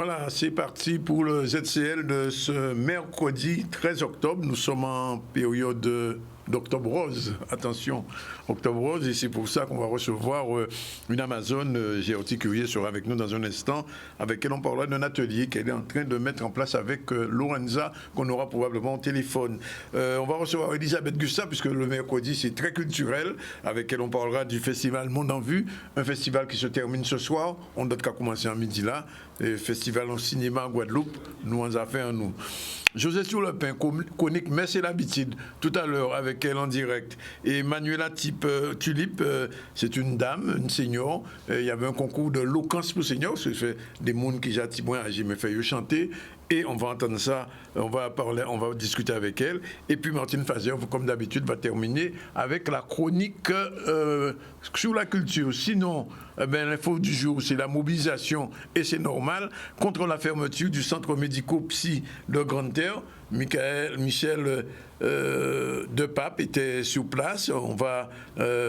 Voilà, c'est parti pour le ZCL de ce mercredi 13 octobre. Nous sommes en période d'Octobre Rose. Attention, Octobre Rose, et c'est pour ça qu'on va recevoir une Amazone. Géorti Curie sera avec nous dans un instant, avec elle on parlera d'un atelier qu'elle est en train de mettre en place avec Lorenza, qu'on aura probablement au téléphone. On va recevoir Elisabeth Gustave, puisque le mercredi c'est très culturel, avec elle on parlera du festival Monde en Vue, un festival qui se termine ce soir. On doit qu'à commencer à midi là. Festival en cinéma en Guadeloupe, nous en avons fait un nous. José Soulepin, chronique, mais c'est l'habitude, tout à l'heure avec elle en direct. Et Manuela Tulipe, c'est une dame, une senior. Il y avait un concours de loquence pour seniors, c'est fait des mondes qui j'attire moins, j'ai me fait chanter. Et on va entendre ça, on va discuter avec elle. Et puis Martine Fazer, comme d'habitude, va terminer avec la chronique sur la culture. Sinon, l'info du jour, c'est la mobilisation, et c'est normal, contre la fermeture du centre médico-psy de Grande-Terre. Michel Depape était sur place. On va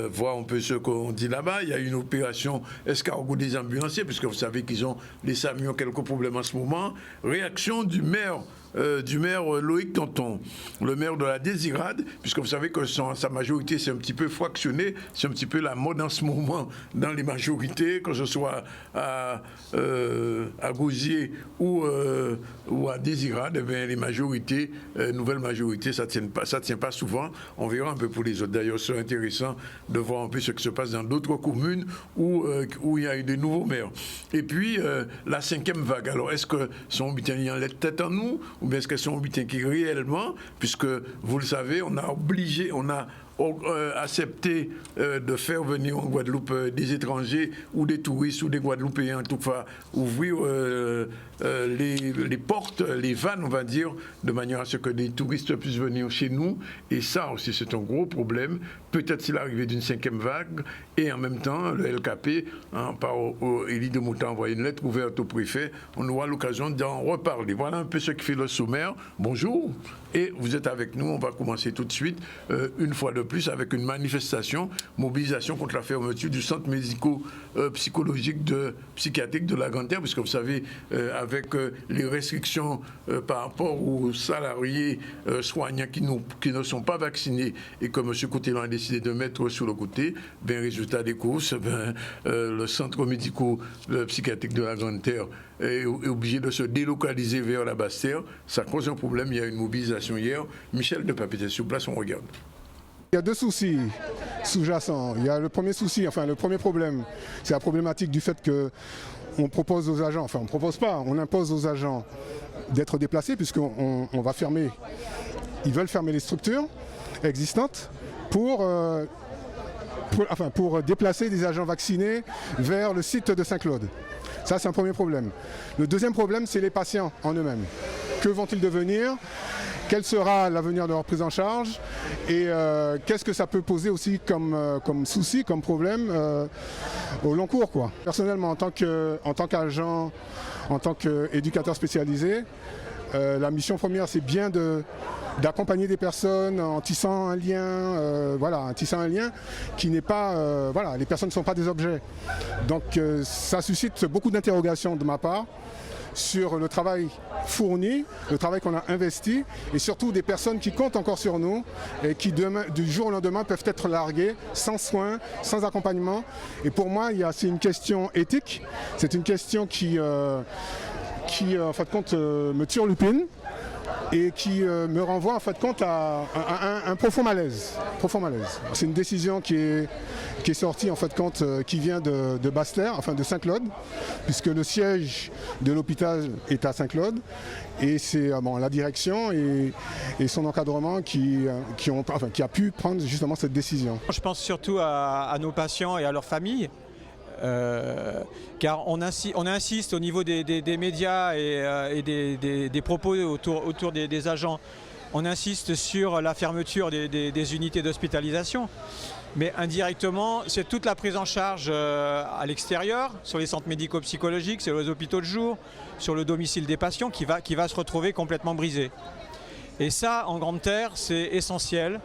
voir un peu ce qu'on dit là-bas. Il y a une opération escargot des ambulanciers, puisque vous savez qu'ils ont, les SAMU ont quelques problèmes en ce moment. Réaction du maire Loïc Tonton, le maire de la Désirade, puisque vous savez que sa majorité c'est un petit peu fractionné, c'est un petit peu la mode en ce moment dans les majorités, que ce soit à Gouzier ou à Désirade, les majorités, nouvelles majorités, ça tient pas souvent. On verra un peu pour les autres. D'ailleurs, c'est intéressant de voir un peu ce qui se passe dans d'autres communes où il y a eu des nouveaux maires. Et puis, la 5e vague. Alors, est-ce que son bulletin y en la tête en nous, ou bien est-ce que son bulletin qui réellement, puisque vous le savez, on a accepté de faire venir en Guadeloupe des étrangers ou des touristes ou des Guadeloupéens, en tout cas, ouvrir les portes, les vannes, on va dire, de manière à ce que des touristes puissent venir chez nous. Et ça aussi, c'est un gros problème. Peut-être c'est l'arrivée d'une 5e vague. Et en même temps, le LKP, par Élie de Mouton, a envoyé une lettre ouverte au préfet. On aura l'occasion d'en reparler. Voilà un peu ce qui fait le sommaire. Bonjour. Et vous êtes avec nous. On va commencer tout de suite, une fois de plus, avec une manifestation, mobilisation contre la fermeture du centre médico-psychologique psychiatrique de la Grande-Terre, puisque vous savez, avec les restrictions par rapport aux salariés soignants qui ne sont pas vaccinés et que M. Coutelon a décidé de mettre sur le côté, résultat des courses, le centre médico-psychiatrique de la Grande-Terre est obligé de se délocaliser vers la Basse-Terre. Ça cause un problème. Il y a une mobilisation hier. Michel Depape était sur place, on regarde. Il y a deux soucis sous-jacents. Il y a le premier souci, le premier problème, c'est la problématique du fait qu'on propose aux agents, on ne propose pas, on impose aux agents d'être déplacés puisqu'on va fermer, ils veulent fermer les structures existantes pour déplacer des agents vaccinés vers le site de Saint-Claude. Ça, c'est un premier problème. Le deuxième problème, c'est les patients en eux-mêmes. Que vont-ils devenir ? Quel sera l'avenir de leur prise en charge et qu'est-ce que ça peut poser aussi comme souci, comme problème au long cours, quoi. Personnellement, en tant qu'agent, en tant qu'éducateur spécialisé, la mission première, c'est bien d'accompagner des personnes en tissant un lien, qui n'est pas... les personnes ne sont pas des objets. Donc ça suscite beaucoup d'interrogations de ma part sur le travail fourni, le travail qu'on a investi, et surtout des personnes qui comptent encore sur nous et qui du jour au lendemain peuvent être larguées sans soins, sans accompagnement. Et pour moi, c'est une question éthique, c'est une question qui en fait compte, me turlupine et qui me renvoie en fait compte à un profond malaise. C'est une décision qui est sortie en fait compte, qui vient de Basse-Terre, de Saint-Claude, puisque le siège de l'hôpital est à Saint-Claude, et c'est la direction et son encadrement qui a pu prendre justement cette décision. Je pense surtout à nos patients et à leurs familles. Car on insiste au niveau des médias et des propos autour des agents, on insiste sur la fermeture des unités d'hospitalisation, mais indirectement c'est toute la prise en charge à l'extérieur, sur les centres médico-psychologiques, sur les hôpitaux de jour, sur le domicile des patients qui va se retrouver complètement brisée. Et ça, en Grande-Terre, c'est essentiel.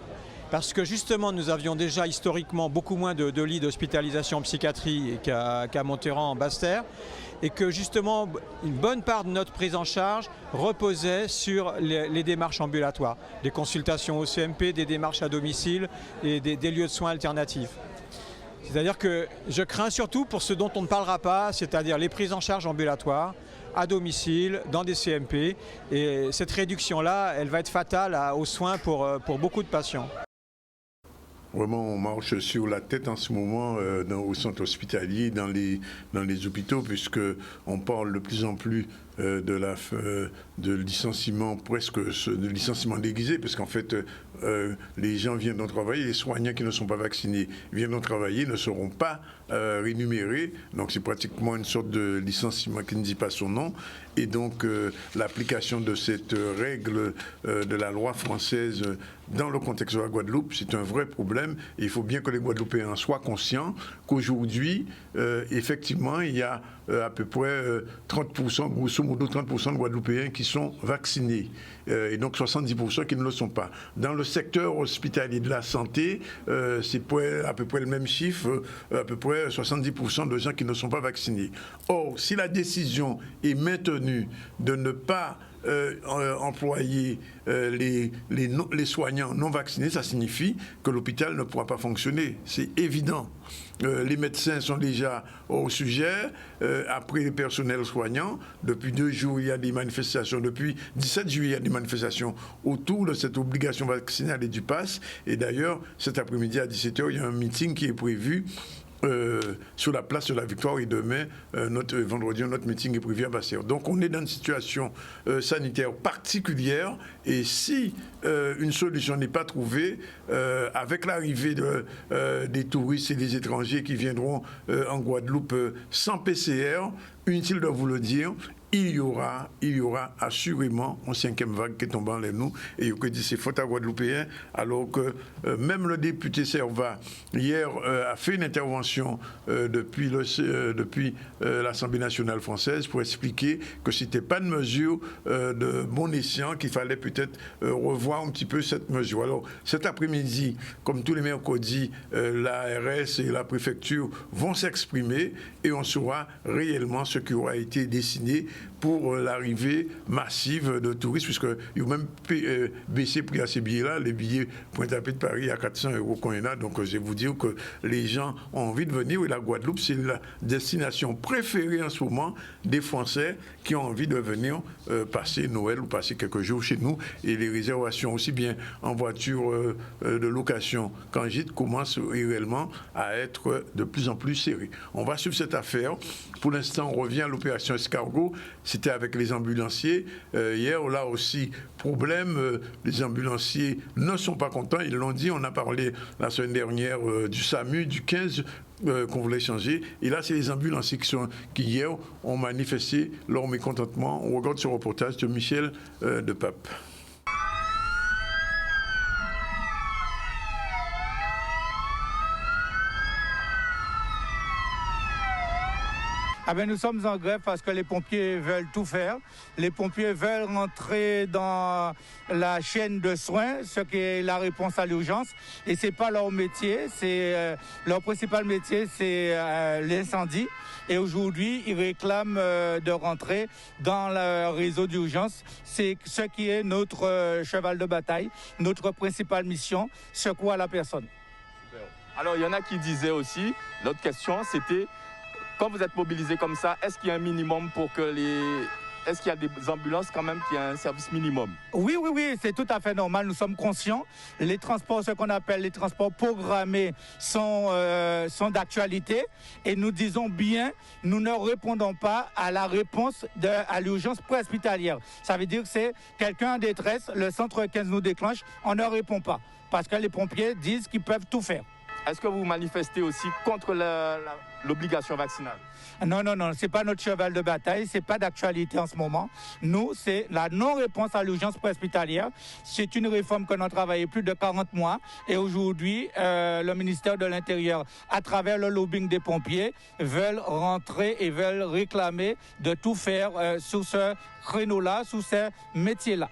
parce que justement nous avions déjà historiquement beaucoup moins de lits d'hospitalisation en psychiatrie qu'à Monterrand en Basse-Terre, et que justement une bonne part de notre prise en charge reposait sur les démarches ambulatoires, des consultations au CMP, des démarches à domicile et des lieux de soins alternatifs. C'est-à-dire que je crains surtout pour ce dont on ne parlera pas, c'est-à-dire les prises en charge ambulatoires, à domicile, dans des CMP. Et cette réduction-là, elle va être fatale aux soins pour beaucoup de patients. Vraiment, on marche sur la tête en ce moment au centre hospitalier, dans les hôpitaux, puisqu'on parle de plus en plus de licenciement, de licenciement déguisé, parce qu'en fait, les gens viennent travailler, les soignants qui ne sont pas vaccinés viennent travailler, ne seront pas rémunérés. Donc c'est pratiquement une sorte de licenciement qui ne dit pas son nom. Et donc l'application de cette règle de la loi française dans le contexte de la Guadeloupe, c'est un vrai problème. Et il faut bien que les Guadeloupéens soient conscients qu'aujourd'hui, effectivement, il y a à peu près 30%, grosso modo 30% de Guadeloupéens qui sont vaccinés. Et donc 70% qui ne le sont pas. Dans le secteur hospitalier de la santé, c'est à peu près le même chiffre, à peu près 70% de gens qui ne sont pas vaccinés. Or, si la décision est maintenue de ne pas employer les soignants non vaccinés, ça signifie que l'hôpital ne pourra pas fonctionner. C'est évident. Les médecins sont déjà au sujet. Après les personnels soignants, depuis 2 jours, il y a des manifestations. Depuis 17 juillet, il y a des manifestations autour de cette obligation vaccinale et du pass. Et d'ailleurs, cet après-midi à 17h, il y a un meeting qui est prévu sur la place de la Victoire, et demain, vendredi, notre meeting est prévu à Basse-Terre. Donc on est dans une situation sanitaire particulière, et si une solution n'est pas trouvée, avec l'arrivée des touristes et des étrangers qui viendront en Guadeloupe sans PCR, inutile de vous le dire, il y aura assurément une 5e vague qui est tombée en nous, et que dit c'est faute à Guadeloupéens, alors que même le député Servat hier a fait une intervention depuis l'Assemblée nationale française pour expliquer que c'était pas une mesure de bon escient, qu'il fallait peut-être revoir un petit peu cette mesure. Alors cet après-midi, comme tous les mercredis, l'ARS et la préfecture vont s'exprimer et on saura réellement ce qui aura été décidé pour l'arrivée massive de touristes, puisqu'ils ont même baissé le prix à ces billets-là. Les billets Pointe-à-Pitre de Paris à 400 € qu'on est là. Donc je vais vous dire que les gens ont envie de venir. Et la Guadeloupe, c'est la destination préférée en ce moment des Français qui ont envie de venir passer Noël ou passer quelques jours chez nous. Et les réservations, aussi bien en voiture de location qu'en gîte, commencent réellement à être de plus en plus serrées. On va suivre cette affaire. Pour l'instant, on revient à l'opération Escargot. C'était avec les ambulanciers. Hier, là aussi, problème. Les ambulanciers ne sont pas contents. Ils l'ont dit. On a parlé la semaine dernière du SAMU, du 15 qu'on voulait changer. Et là, c'est les ambulanciers qui hier ont manifesté leur mécontentement. On regarde ce reportage de Michel de Pape. Ah ben, nous sommes en grève parce que les pompiers veulent tout faire. Les pompiers veulent rentrer dans la chaîne de soins, ce qui est la réponse à l'urgence. Et c'est pas leur métier. Leur principal métier, c'est l'incendie. Et aujourd'hui, ils réclament de rentrer dans le réseau d'urgence. C'est ce qui est notre cheval de bataille, notre principale mission, secouer la personne. Super. Alors, il y en a qui disaient aussi, l'autre question, c'était... Quand vous êtes mobilisés comme ça, est-ce qu'il y a un minimum pour que Est-ce qu'il y a des ambulances quand même qui ont un service minimum? Oui, c'est tout à fait normal. Nous sommes conscients. Les transports, ce qu'on appelle les transports programmés, sont d'actualité. Et nous disons bien, nous ne répondons pas à la réponse à l'urgence préhospitalière. Ça veut dire que c'est quelqu'un en détresse, le centre 15 nous déclenche, on ne répond pas. Parce que les pompiers disent qu'ils peuvent tout faire. Est-ce que vous manifestez aussi contre l'obligation vaccinale? Non, ce n'est pas notre cheval de bataille, ce n'est pas d'actualité en ce moment. Nous, c'est la non-réponse à l'urgence préhospitalière. C'est une réforme qu'on a travaillé plus de 40 mois. Et aujourd'hui, le ministère de l'Intérieur, à travers le lobbying des pompiers, veulent rentrer et veulent réclamer de tout faire sur ce créneau-là, sur ce métier-là.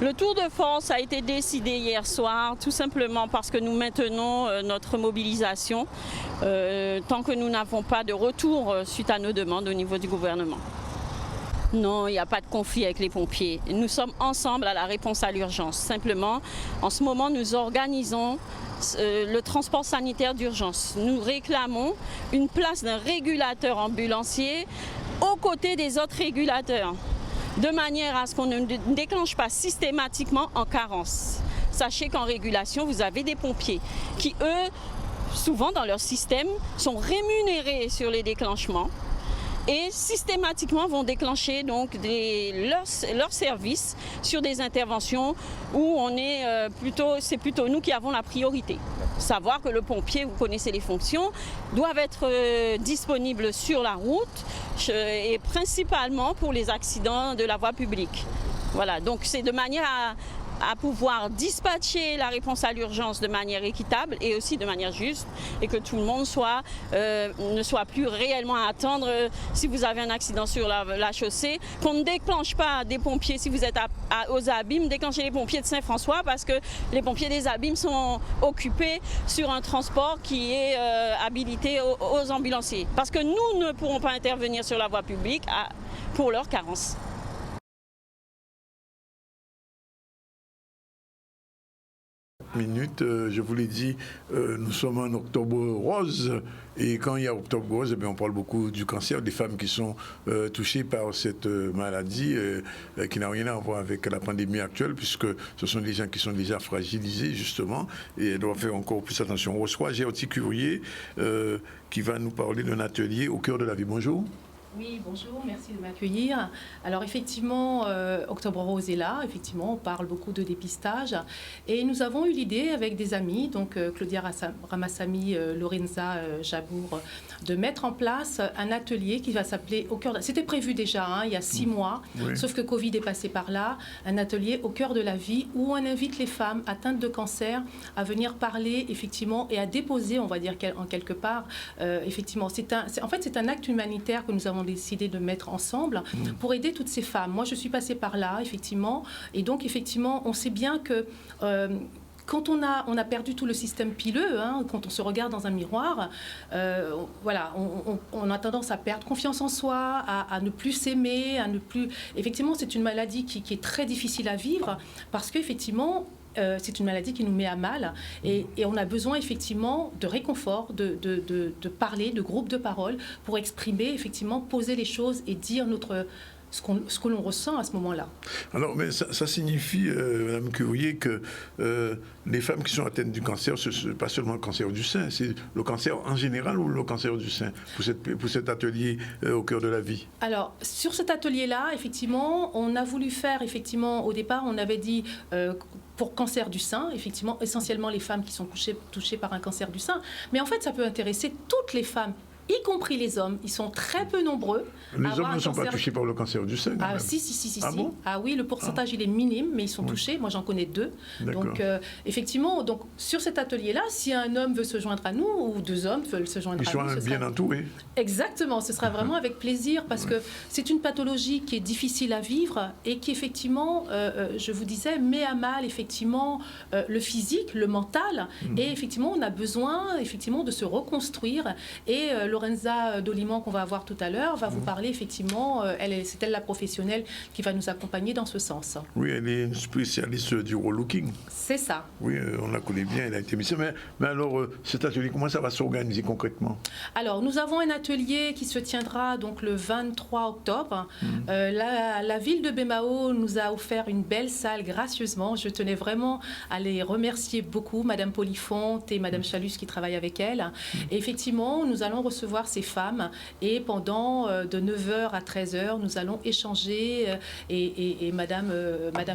Le tour de force a été décidé hier soir, tout simplement parce que nous maintenons notre mobilisation tant que nous n'avons pas de retour suite à nos demandes au niveau du gouvernement. Non, il n'y a pas de conflit avec les pompiers. Nous sommes ensemble à la réponse à l'urgence. Simplement, en ce moment, nous organisons le transport sanitaire d'urgence. Nous réclamons une place d'un régulateur ambulancier aux côtés des autres régulateurs, de manière à ce qu'on ne déclenche pas systématiquement en carence. Sachez qu'en régulation, vous avez des pompiers qui, eux, souvent dans leur système, sont rémunérés sur les déclenchements et systématiquement vont déclencher donc leurs services sur des interventions où c'est plutôt nous qui avons la priorité. Savoir que le pompier, vous connaissez les fonctions, doivent être disponibles sur la route et principalement pour les accidents de la voie publique. Voilà, donc c'est de manière à pouvoir dispatcher la réponse à l'urgence de manière équitable et aussi de manière juste, et que tout le monde ne soit plus réellement à attendre si vous avez un accident sur la chaussée, qu'on ne déclenche pas des pompiers si vous êtes aux Abîmes, déclenchez les pompiers de Saint-François parce que les pompiers des Abîmes sont occupés sur un transport qui est habilité aux ambulanciers. Parce que nous ne pourrons pas intervenir sur la voie publique pour leur carence. Je vous l'ai dit, nous sommes en octobre rose, et quand il y a octobre rose, on parle beaucoup du cancer, des femmes qui sont touchées par cette maladie qui n'a rien à voir avec la pandémie actuelle, puisque ce sont des gens qui sont déjà fragilisés justement, et elles doivent faire encore plus attention. On reçoit Gertie Courrier qui va nous parler d'un atelier au cœur de la vie. Bonjour. Oui, bonjour, merci de m'accueillir. Alors effectivement, Octobre Rose est là, effectivement, on parle beaucoup de dépistage. Et nous avons eu l'idée avec des amis, donc Claudia Ramassamy, Lorenza Jabour, de mettre en place un atelier qui va s'appeler Au cœur de... C'était prévu déjà, il y a 6 mois, oui. Sauf que Covid est passé par là. Un atelier au cœur de la vie où on invite les femmes atteintes de cancer à venir parler, effectivement, et à déposer, on va dire en quelque part, effectivement. En fait, c'est un acte humanitaire que nous avons décidé de mettre ensemble pour aider toutes ces femmes. Moi, je suis passée par là, effectivement, et donc, effectivement, on sait bien que quand on a perdu tout le système pileux, quand on se regarde dans un miroir, voilà, on a tendance à perdre confiance en soi, à ne plus s'aimer, à ne plus... Effectivement, c'est une maladie qui est très difficile à vivre parce qu'effectivement, c'est une maladie qui nous met à mal et on a besoin effectivement de réconfort, de parler, de groupes de parole pour exprimer, effectivement, poser les choses et dire ce que l'on ressent à ce moment-là. Alors, mais ça signifie, Madame Courrier, que les femmes qui sont atteintes du cancer, ce n'est pas seulement le cancer du sein, c'est le cancer en général ou le cancer du sein pour cet atelier au cœur de la vie? Alors, sur cet atelier-là, effectivement, on a voulu faire, effectivement, au départ, on avait dit... pour cancer du sein, effectivement, essentiellement les femmes qui sont touchées par un cancer du sein. Mais en fait, ça peut intéresser toutes les femmes, y compris les hommes. Ils sont très peu nombreux. Les hommes ne sont pas touchés par le cancer du sein? Ah, si. Ah bon? Ah oui, le pourcentage, il est minime, mais ils sont touchés. Moi, j'en connais 2. Donc, effectivement, sur cet atelier-là, si un homme veut se joindre à nous, ou 2 hommes veulent se joindre à nous... Ils sont bien entourés. Exactement, ce sera vraiment avec plaisir, parce que c'est une pathologie qui est difficile à vivre et qui, effectivement, je vous disais, met à mal, effectivement, le physique, le mental. Et, effectivement, on a besoin, effectivement, de se reconstruire. Et Lorenza Doliman, qu'on va avoir tout à l'heure, va vous parler, effectivement, c'est elle la professionnelle qui va nous accompagner dans ce sens. Oui, elle est une spécialiste du relooking. C'est ça. Oui, on la connaît bien, elle a été mise. Mais alors, cet atelier, comment ça va s'organiser concrètement? Alors, nous avons un atelier qui se tiendra donc le 23 octobre. La ville de Bémao nous a offert une belle salle gracieusement. Je tenais vraiment à les remercier beaucoup, Madame Polifonte et Madame Chalus qui travaillent avec elle. Et effectivement, nous allons recevoir ces femmes et pendant de 9h à 13h, nous allons échanger et Madame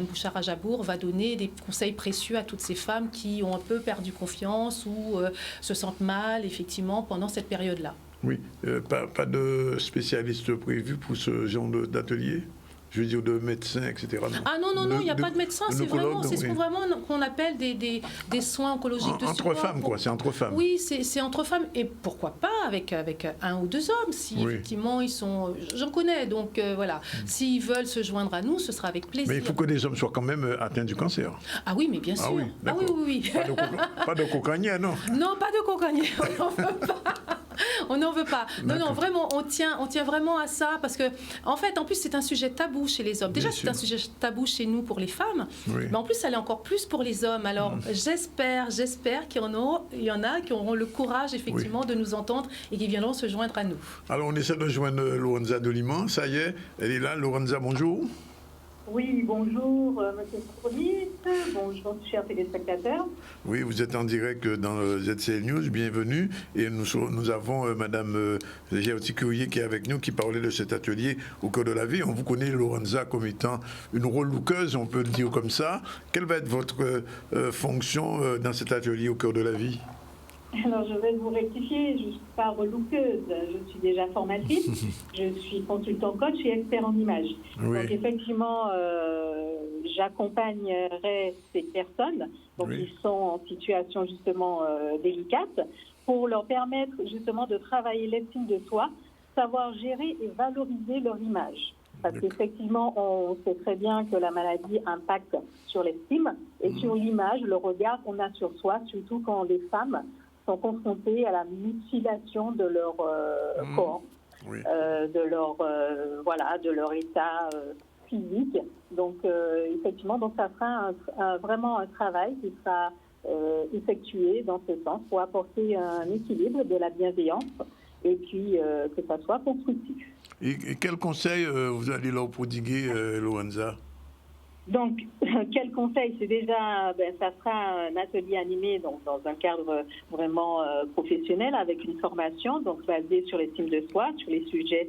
Bouchard-Ajabour va donner des conseils précieux à toutes ces femmes qui ont un peu perdu confiance ou se sentent mal, effectivement, pendant cette période-là. Oui, pas de spécialiste prévu pour ce genre d'atelier? je veux dire, de médecins, etc. Ah non, il n'y a pas de médecin, c'est ce qu'on appelle des soins oncologiques de support. Entre femmes, quoi, c'est entre femmes. Oui, c'est entre femmes, et pourquoi pas avec un ou deux hommes, si effectivement ils sont... J'en connais, donc voilà. S'ils veulent se joindre à nous, ce sera avec plaisir. Mais il faut que des hommes soient quand même atteints du cancer. Ah oui, mais bien sûr. Oui. Pas de cocagne, non? Non, pas de cocagne, on n'en veut pas. On n'en veut pas. Non, vraiment, on tient vraiment à ça, parce que, en fait, en plus, c'est un sujet tabou chez les hommes. Déjà, c'est un sujet tabou chez nous pour les femmes, mais en plus, ça l'est encore plus pour les hommes. Alors, j'espère qu'il y en a qui auront le courage, effectivement, de nous entendre et qui viendront se joindre à nous. Alors, on essaie de joindre Lorenza de Liman. Ça y est, elle est là. Lorenza, bonjour. Oui, bonjour, monsieur le ministre. Bonjour, chers téléspectateurs. Oui, vous êtes en direct dans ZCL News, bienvenue. Et nous avons Madame Gertie Courier qui est avec nous, qui parlait de cet atelier au cœur de la vie. On vous connaît, Lorenza, comme étant une relouqueuse, on peut le dire comme ça. Quelle va être votre fonction dans cet atelier au cœur de la vie? Alors, je vais vous rectifier, je ne suis pas relouqueuse, je suis déjà formatrice, je suis consultant coach et expert en images. Oui. Donc, effectivement, j'accompagnerai ces personnes qui sont en situation justement délicate pour leur permettre justement de travailler l'estime de soi, savoir gérer et valoriser leur image. Parce qu'effectivement, on sait très bien que la maladie impacte sur l'estime et sur l'image, le regard qu'on a sur soi, surtout quand les femmes sont confrontées à la mutilation de leur corps, de leur état physique. Donc, effectivement, ça sera vraiment un travail qui sera effectué dans ce sens pour apporter un équilibre, de la bienveillance et puis que ça soit constructif. Et quel conseil vous allez leur prodiguer, Lorenza? Donc, quel conseil? C'est déjà, ça sera un atelier animé donc, dans un cadre vraiment professionnel avec une formation donc basée sur l'estime de soi, sur les sujets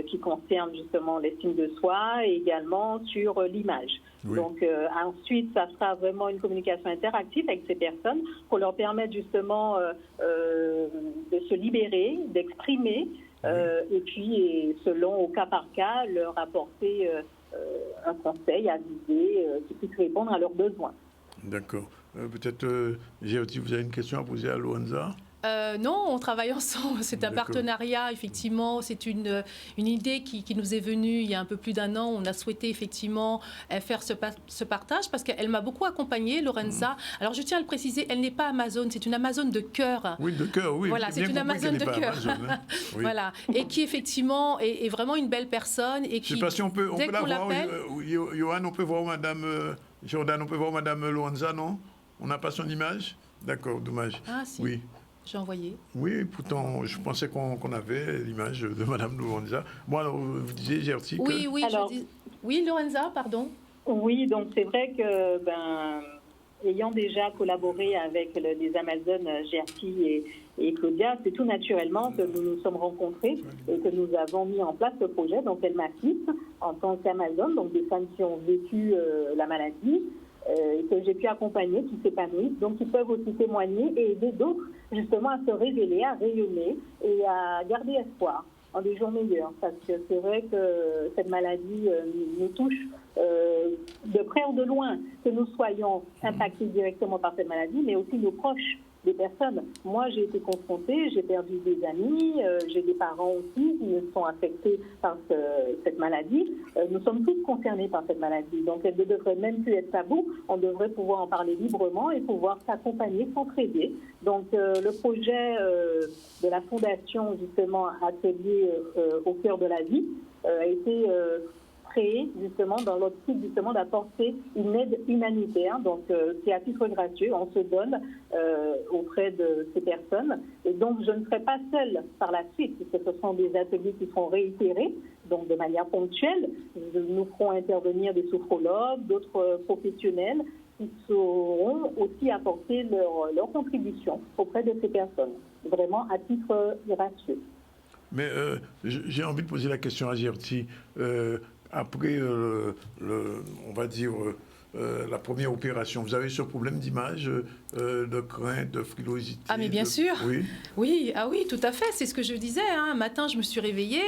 qui concernent justement l'estime de soi et également sur l'image. Oui. Donc ensuite, ça sera vraiment une communication interactive avec ces personnes pour leur permettre justement de se libérer, d'exprimer et puis selon au cas par cas leur apporter un conseil avisé qui puisse répondre à leurs besoins. D'accord. Peut-être, Gertie, vous avez une question à poser à Lorenza? Non, on travaille ensemble. C'est un partenariat, effectivement. C'est une idée qui nous est venue il y a un peu plus d'un an. On a souhaité, effectivement, faire ce partage parce qu'elle m'a beaucoup accompagnée, Lorenza. Alors, je tiens à le préciser, elle n'est pas Amazon, c'est une Amazon de cœur. Oui, de cœur, oui. Voilà, c'est une Amazon de cœur. Hein. Oui. Voilà. Et qui, effectivement, est vraiment une belle personne. Et qui, je ne sais pas si on peut la voir. Johan, on peut voir Madame Jordan, on peut voir Madame Lorenza, non? On n'a pas son image? D'accord, dommage. Ah, si. Oui. J'ai envoyé. Oui, pourtant, je pensais qu'on avait l'image de Mme Lorenza. Bon, alors, vous disiez, Gertie, Oui, oui, Lorenza, pardon. Oui, donc c'est vrai que, ayant déjà collaboré avec les Amazones Gertie et Claudia, c'est tout naturellement que nous nous sommes rencontrés et que nous avons mis en place ce projet. Donc, elle m'assiste en tant qu'Amazone, donc des femmes qui ont vécu la maladie, et que j'ai pu accompagner, qui s'épanouissent, donc qui peuvent aussi témoigner et aider d'autres justement à se révéler, à rayonner et à garder espoir en des jours meilleurs. Parce que c'est vrai que cette maladie nous touche de près ou de loin, que nous soyons impactés directement par cette maladie, mais aussi nos proches, des personnes. Moi, j'ai été confrontée, j'ai perdu des amis, j'ai des parents aussi qui me sont affectés par cette maladie. Nous sommes tous concernés par cette maladie. Donc, elle ne devrait même plus être tabou. On devrait pouvoir en parler librement et pouvoir s'accompagner, s'entraider. Donc, le projet de la Fondation, justement, Atelier au cœur de la vie, a été créé justement dans l'optique justement d'apporter une aide humanitaire. Donc c'est à titre gratuit, on se donne auprès de ces personnes. Et donc je ne serai pas seule par la suite, puisque ce sont des ateliers qui seront réitérés, donc de manière ponctuelle. Nous ferons intervenir des sophrologues, d'autres professionnels qui sauront aussi apporter leur contribution auprès de ces personnes, vraiment à titre gratuit. Mais j'ai envie de poser la question à Gertie. Après, on va dire, la première opération, vous avez ce problème d'image, de crainte, de frilosité? Ah mais bien sûr. Oui, ah oui, tout à fait. C'est ce que je disais. Un matin, je me suis réveillée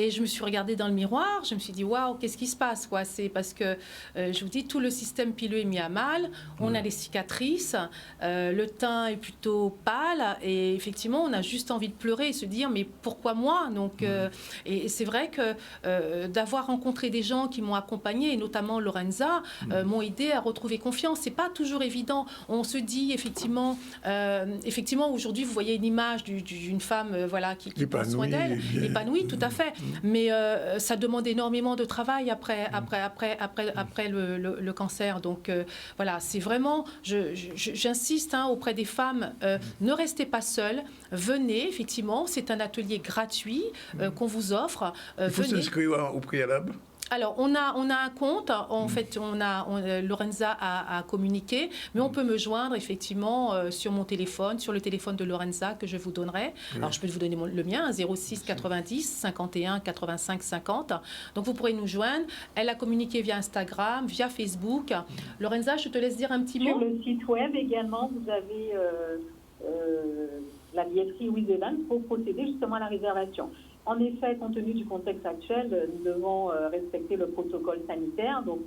Et je me suis regardée dans le miroir, je me suis dit, waouh, qu'est-ce qui se passe, quoi? C'est parce que, je vous dis, tout le système pileux est mis à mal, on a des cicatrices, le teint est plutôt pâle, et effectivement, on a juste envie de pleurer et se dire, mais pourquoi moi? Donc, et c'est vrai que d'avoir rencontré des gens qui m'ont accompagnée, et notamment Lorenza, m'ont aidé à retrouver confiance. C'est pas toujours évident. On se dit, effectivement, aujourd'hui, vous voyez une image d'une femme voilà, qui prend soin d'elle, épanouie, tout à fait. Mais ça demande énormément de travail après le cancer. Donc voilà, c'est vraiment, j'insiste auprès des femmes, ne restez pas seules, venez, effectivement, c'est un atelier gratuit qu'on vous offre. Il faut s'inscrire au préalable. Alors, on a un compte, en fait, Lorenza a communiqué, mais on peut me joindre effectivement sur mon téléphone, sur le téléphone de Lorenza que je vous donnerai. Alors, je peux vous donner le mien, 06 90 51 85 50. Donc, vous pourrez nous joindre. Elle a communiqué via Instagram, via Facebook. Lorenza, je te laisse dire un petit mot. Sur le site web également, vous avez la billetterie Wizeland pour procéder justement à la réservation. En effet, compte tenu du contexte actuel, nous devons respecter le protocole sanitaire. Donc,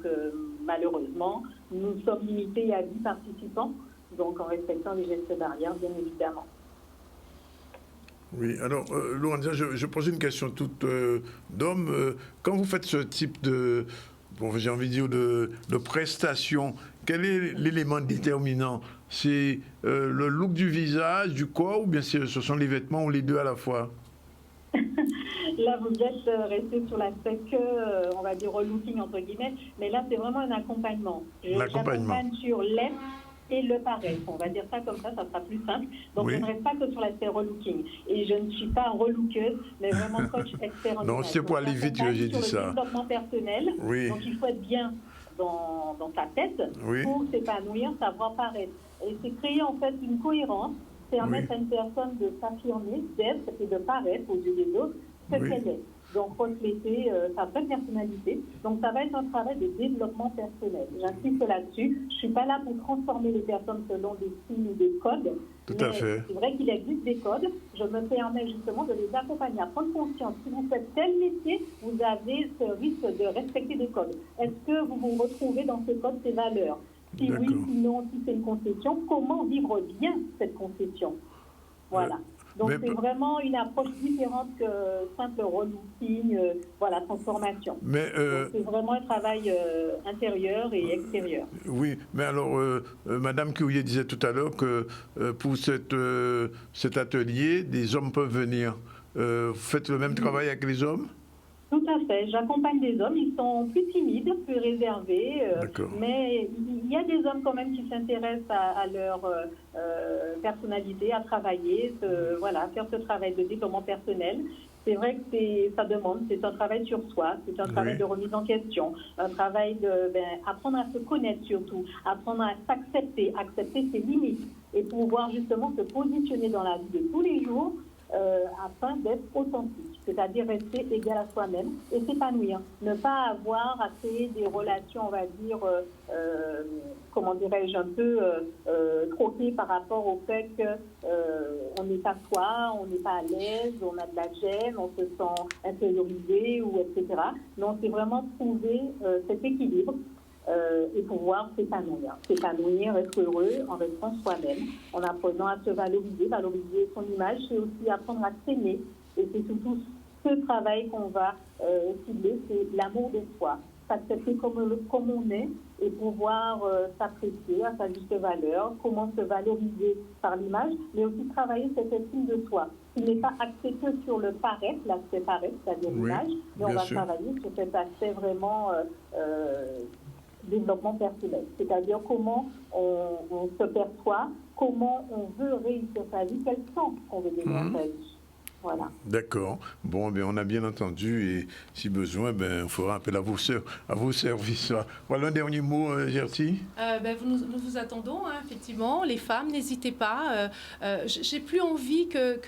malheureusement, nous sommes limités à 10 participants, donc en respectant les gestes barrières, bien évidemment. Oui, alors, Lorenza, je pose une question toute d'homme. Quand vous faites ce type de, j'ai envie de dire, de prestation, quel est l'élément déterminant? C'est le look du visage, du corps, ou bien ce sont les vêtements, ou les deux à la fois? Là, vous êtes resté sur l'aspect que, on va dire, relooking, entre guillemets, mais là, c'est vraiment un accompagnement. J'accompagne sur l'aide et le paraître. On va dire ça comme ça sera plus simple. Donc, je ne reste pas que sur l'aspect relooking. Et je ne suis pas relookeuse, mais vraiment coach expert en non, c'est pour aller vite que j'ai dit ça. Le développement personnel. Oui. Donc, il faut être bien dans sa tête pour s'épanouir, savoir paraître. Et c'est créer, en fait, une cohérence, permettre à une personne de s'affirmer, d'être et de paraître aux yeux des autres ce qu'elle est. Donc, refléter sa vraie personnalité. Donc, ça va être un travail de développement personnel. J'insiste là-dessus. Je ne suis pas là pour transformer les personnes selon des signes ou des codes. Tout à fait. C'est vrai qu'il existe des codes. Je me permets justement de les accompagner à prendre conscience. Si vous faites tel métier, vous avez ce risque de respecter des codes. Est-ce que vous vous retrouvez dans ce code, ces valeurs? Si oui, sinon, si c'est une concession, comment vivre bien cette concession? Voilà. Donc, c'est vraiment une approche différente que simple relooking, transformation. Mais c'est vraiment un travail intérieur et extérieur. Oui, mais alors, Madame Cuillet disait tout à l'heure que pour cet atelier, des hommes peuvent venir. Vous faites le même travail avec les hommes? Tout à fait. J'accompagne des hommes. Ils sont plus timides, plus réservés. Mais il y a des hommes quand même qui s'intéressent à leur personnalité, à travailler, faire ce travail de développement personnel. C'est vrai que ça demande, c'est un travail sur soi, c'est un travail de remise en question, un travail apprendre à se connaître surtout, apprendre à s'accepter, accepter ses limites et pouvoir justement se positionner dans la vie de tous les jours afin d'être authentique, c'est-à-dire rester égal à soi-même et s'épanouir. Ne pas avoir à créer des relations, on va dire, comment dirais-je, un peu troquées par rapport au fait qu'on n'est pas soi, on n'est pas à l'aise, on a de la gêne, on se sent infériorisé, ou etc. Non, c'est vraiment trouver cet équilibre. Et pouvoir s'épanouir, être heureux en restant soi-même, en apprenant à se valoriser son image, c'est aussi apprendre à s'aimer. Et c'est surtout ce travail qu'on va cibler, c'est l'amour de soi, s'accepter comme on est et pouvoir s'apprécier à sa juste valeur, comment se valoriser par l'image, mais aussi travailler cette estime de soi, qui n'est pas axé que sur le paraître, l'aspect paraître, c'est-à-dire l'image, mais on va travailler sur cet aspect vraiment développement personnel, c'est-à-dire comment on se perçoit, comment on veut réussir sa vie, quel sens qu'on veut donner à sa vie. Voilà. D'accord. Bon, on a bien entendu et si besoin, on fera appel à vos services. Voilà un dernier mot, Gertie. Nous vous attendons, effectivement. Les femmes, n'hésitez pas. J'ai plus envie que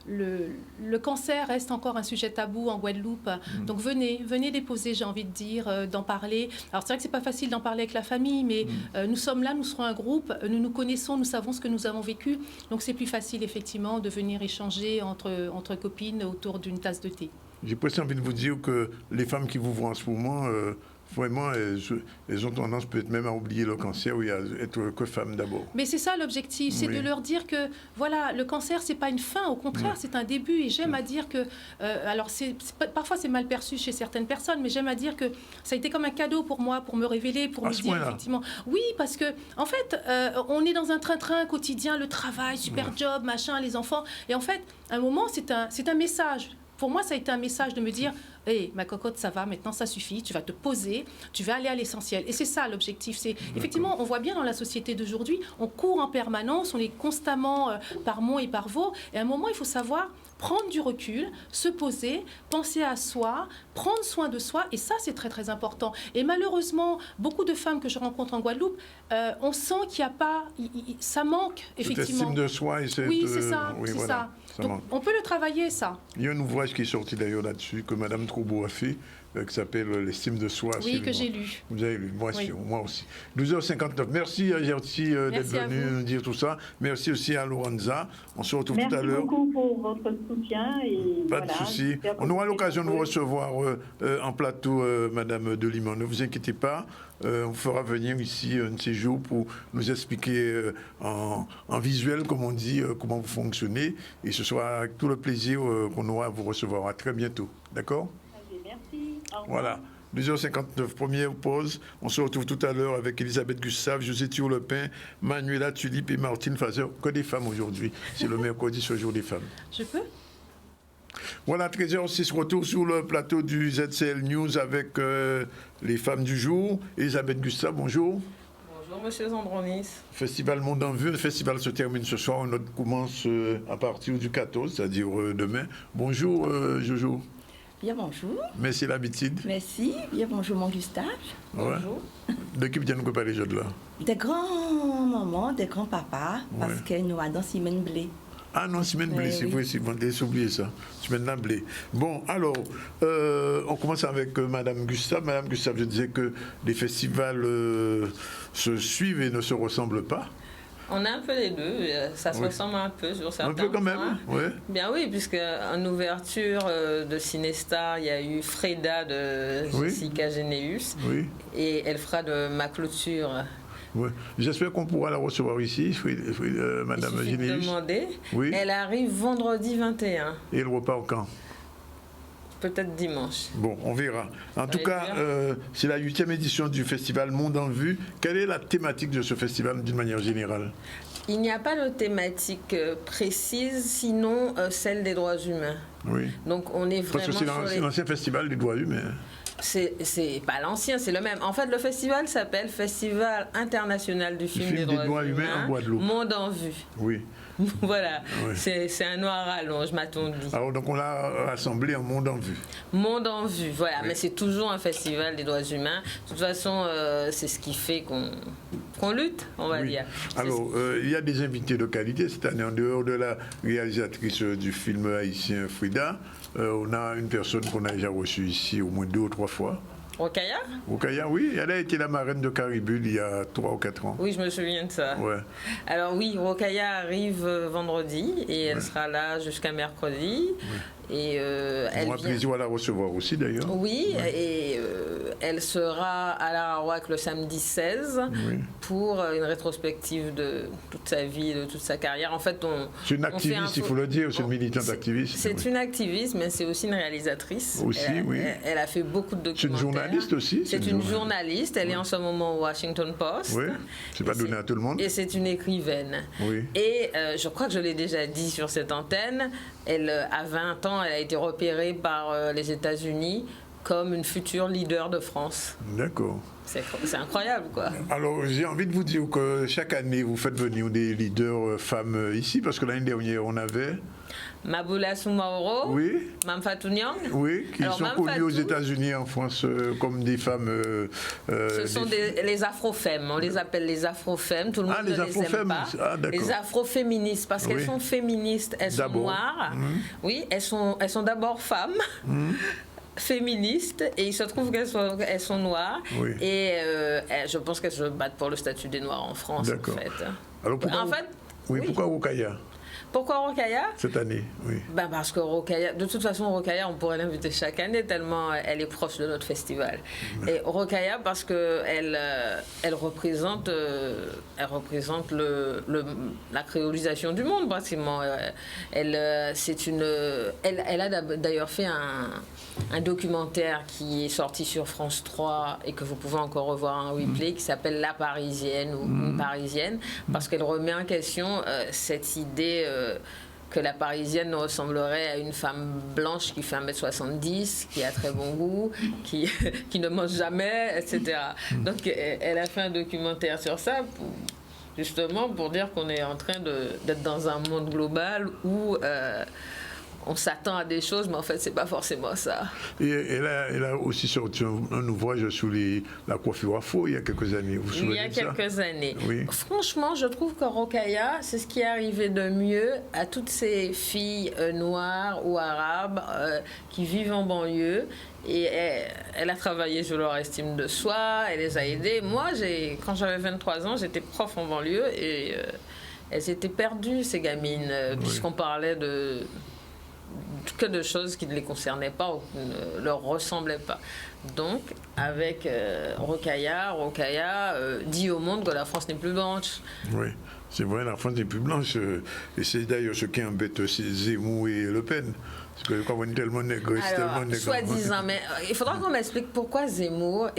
le cancer reste encore un sujet tabou en Guadeloupe. Donc venez déposer, j'ai envie de dire, d'en parler. Alors c'est vrai que c'est pas facile d'en parler avec la famille, mais nous sommes là, nous serons un groupe, nous nous connaissons, nous savons ce que nous avons vécu. Donc c'est plus facile, effectivement, de venir échanger entre copines autour d'une tasse de thé. j'ai presque envie de vous dire que les femmes qui vous voient en ce moment, vraiment, elles ont tendance peut-être même à oublier le cancer ou à être que femmes d'abord. Mais c'est ça l'objectif, c'est de leur dire que voilà, le cancer, c'est pas une fin, au contraire, c'est un début. Et j'aime à dire que, alors parfois c'est mal perçu chez certaines personnes, mais j'aime à dire que ça a été comme un cadeau pour moi, pour me révéler, pour me dire effectivement. Oui, parce que en fait, on est dans un train-train quotidien, le travail, super job, machin, les enfants. Et en fait, à un moment, c'est un message. Pour moi, ça a été un message de me dire « Hey, ma cocotte, ça va, maintenant ça suffit, tu vas te poser, tu vas aller à l'essentiel. » Et c'est ça l'objectif. C'est effectivement, on voit bien dans la société d'aujourd'hui, on court en permanence, on est constamment par monts et par vaux. Et à un moment, il faut savoir prendre du recul, se poser, penser à soi, prendre soin de soi. Et ça, c'est très, très important. Et malheureusement, beaucoup de femmes que je rencontre en Guadeloupe, on sent qu'il n'y a pas... ça manque, effectivement. Cette estime de soi et cette... Oui, c'est ça. oui, c'est voilà, ça. Donc, on peut le travailler, ça. Il y a un ouvrage qui est sorti d'ailleurs là-dessus, que Mme Troubaud a fait, qui s'appelle L'estime de soi. Oui, que j'ai lu. Vous avez lu, moi aussi. 12h59. Merci Gertie d'être venue nous dire tout ça. Merci aussi à Lorenza. On se retrouve tout à l'heure. Merci beaucoup pour votre soutien. Et pas de souci. On aura l'occasion de vous recevoir en plateau, Madame Delimon. Ne vous inquiétez pas. On fera venir ici un de ces jours pour nous expliquer en visuel, comme on dit, comment vous fonctionnez. Et ce sera avec tout le plaisir qu'on aura à vous recevoir. À très bientôt. D'accord ? Merci. Voilà. 2h59, première pause. On se retrouve tout à l'heure avec Elisabeth Gustave, José Thiour-Lepin, Manuela Tulipe et Martine Fazer. Que des femmes aujourd'hui. C'est le mercredi, ce jour des femmes. Je peux ? Voilà, 13h06, retour sur le plateau du ZCL News avec les femmes du jour. Elisabeth Gustave, bonjour. Bonjour, monsieur Zandronis. Festival Monde en Vue. Le festival se termine ce soir. On commence à partir du 14, c'est-à-dire demain. Bonjour, Jojo. Bien, bonjour. Merci l'habitude. Merci. Bien, bonjour, mon Gustave. Bonjour. De qui viennent nous parler de là? Des grands-mamans, des grands-papas, parce que nous avons Simone Blé. Ah non, Simone Blé, c'est vrai, c'est bon, j'ai oublié ça. Simone Blé. Bon, alors, on commence avec Madame Gustave. Madame Gustave, je disais que les festivals se suivent et ne se ressemblent pas. On a un peu les deux, ça se ressemble un peu sur certains points. Un peu quand même, oui. Bien oui, puisque en ouverture de Cinestar, il y a eu Freda de Jessica Généus, et elle fera de ma clôture. Oui. J'espère qu'on pourra la recevoir ici, Madame Généus. Oui. Elle arrive vendredi 21. Et elle repart quand? Peut-être dimanche. Bon, on verra. En tout cas, c'est la 8e édition du festival Monde en Vue. Quelle est la thématique de ce festival d'une manière générale? Il n'y a pas de thématique précise, sinon celle des droits humains. Oui. Donc on est vraiment... Parce que c'est l'ancien festival des droits humains. C'est pas l'ancien, c'est le même. En fait, le festival s'appelle Festival international du film des droits humains en Guadeloupe. Monde en Vue. Oui. Voilà, c'est un noir à rallonge, m'a-t-on dit. Alors, donc on l'a rassemblé en Monde en Vue. Monde en Vue, voilà, mais c'est toujours un festival des droits humains. De toute façon, c'est ce qui fait qu'on lutte, on va dire. Alors, il y a des invités de qualité cette année, en dehors de la réalisatrice du film haïtien Frida. On a une personne qu'on a déjà reçue ici au moins 2 ou 3 fois. Rokaya? Rokaya, oui. Elle a été la marraine de Caribul il y a 3 ou 4 ans. Oui, je me souviens de ça. Ouais. Alors oui, Rokaya arrive vendredi et elle sera là jusqu'à mercredi. Et elle on a plaisir à la recevoir aussi d'ailleurs. Oui, et elle sera à l'Arawak le samedi 16 pour une rétrospective de toute sa vie, de toute sa carrière. En fait, c'est une activiste, il faut le dire, c'est une militante activiste. C'est une activiste, mais c'est aussi une réalisatrice. Aussi, elle a fait beaucoup de documentaires. C'est une journaliste aussi. C'est une journaliste, elle est en ce moment au Washington Post. Oui, c'est pas donné à tout le monde. Et c'est une écrivaine. Oui. Et je crois que je l'ai déjà dit sur cette antenne, elle, à 20 ans, elle a été repérée par les États-Unis comme une future leader de France. D'accord. C'est incroyable, quoi. Alors, j'ai envie de vous dire que chaque année, vous faites venir des leaders femmes ici, parce que l'année dernière, on avait... Maboula Soumaoro, Mme Fatou Niang. Oui, qui sont connues aux États-Unis et en France comme des femmes... ce sont les afrofemmes, on les appelle les afrofemmes, tout le monde ne les aime pas. Les afroféministes, parce qu'elles sont féministes, elles sont noires. Oui, elles sont d'abord femmes. Féministes, et il se trouve qu'elles sont noires, et je pense qu'elles se battent pour le statut des Noirs en France, en fait. Alors pourquoi, pourquoi Rokaya? Pourquoi Rokhaya? Cette année, oui. Parce que Rokhaya, de toute façon, Rokhaya, on pourrait l'inviter chaque année tellement elle est proche de notre festival. Et Rokhaya, parce qu'elle représente la créolisation du monde, pratiquement. Elle a d'ailleurs fait un documentaire qui est sorti sur France 3 et que vous pouvez encore revoir en replay, qui s'appelle La Parisienne ou Une Parisienne, parce qu'elle remet en question cette idée que la Parisienne ressemblerait à une femme blanche qui fait 1m70, qui a très bon goût, qui ne mange jamais, etc. Donc elle a fait un documentaire sur ça, justement pour dire qu'on est en train d'être dans un monde global où on s'attend à des choses, mais en fait, c'est pas forcément ça. Et elle a aussi sorti un ouvrage sur la coiffure afro il y a quelques années. Vous vous souvenez de ça? Il y a quelques années. Oui. Franchement, je trouve que Rokhaya, c'est ce qui est arrivé de mieux à toutes ces filles noires ou arabes qui vivent en banlieue. Et elle a travaillé sur leur estime de soi, elle les a aidées. Moi, quand j'avais 23 ans, j'étais prof en banlieue et elles étaient perdues, ces gamines, puisqu'on parlait que de choses qui ne les concernaient pas ou qui ne leur ressemblaient pas. Donc, avec Rokhaya dit au monde que la France n'est plus blanche. Oui, c'est vrai, la France n'est plus blanche. Et c'est d'ailleurs ce qui embête Zemmour et Le Pen. Parce que quand on est tellement nègre, c'est tellement nègre. Soi-disant, mais il faudra qu'on m'explique pourquoi Zemmour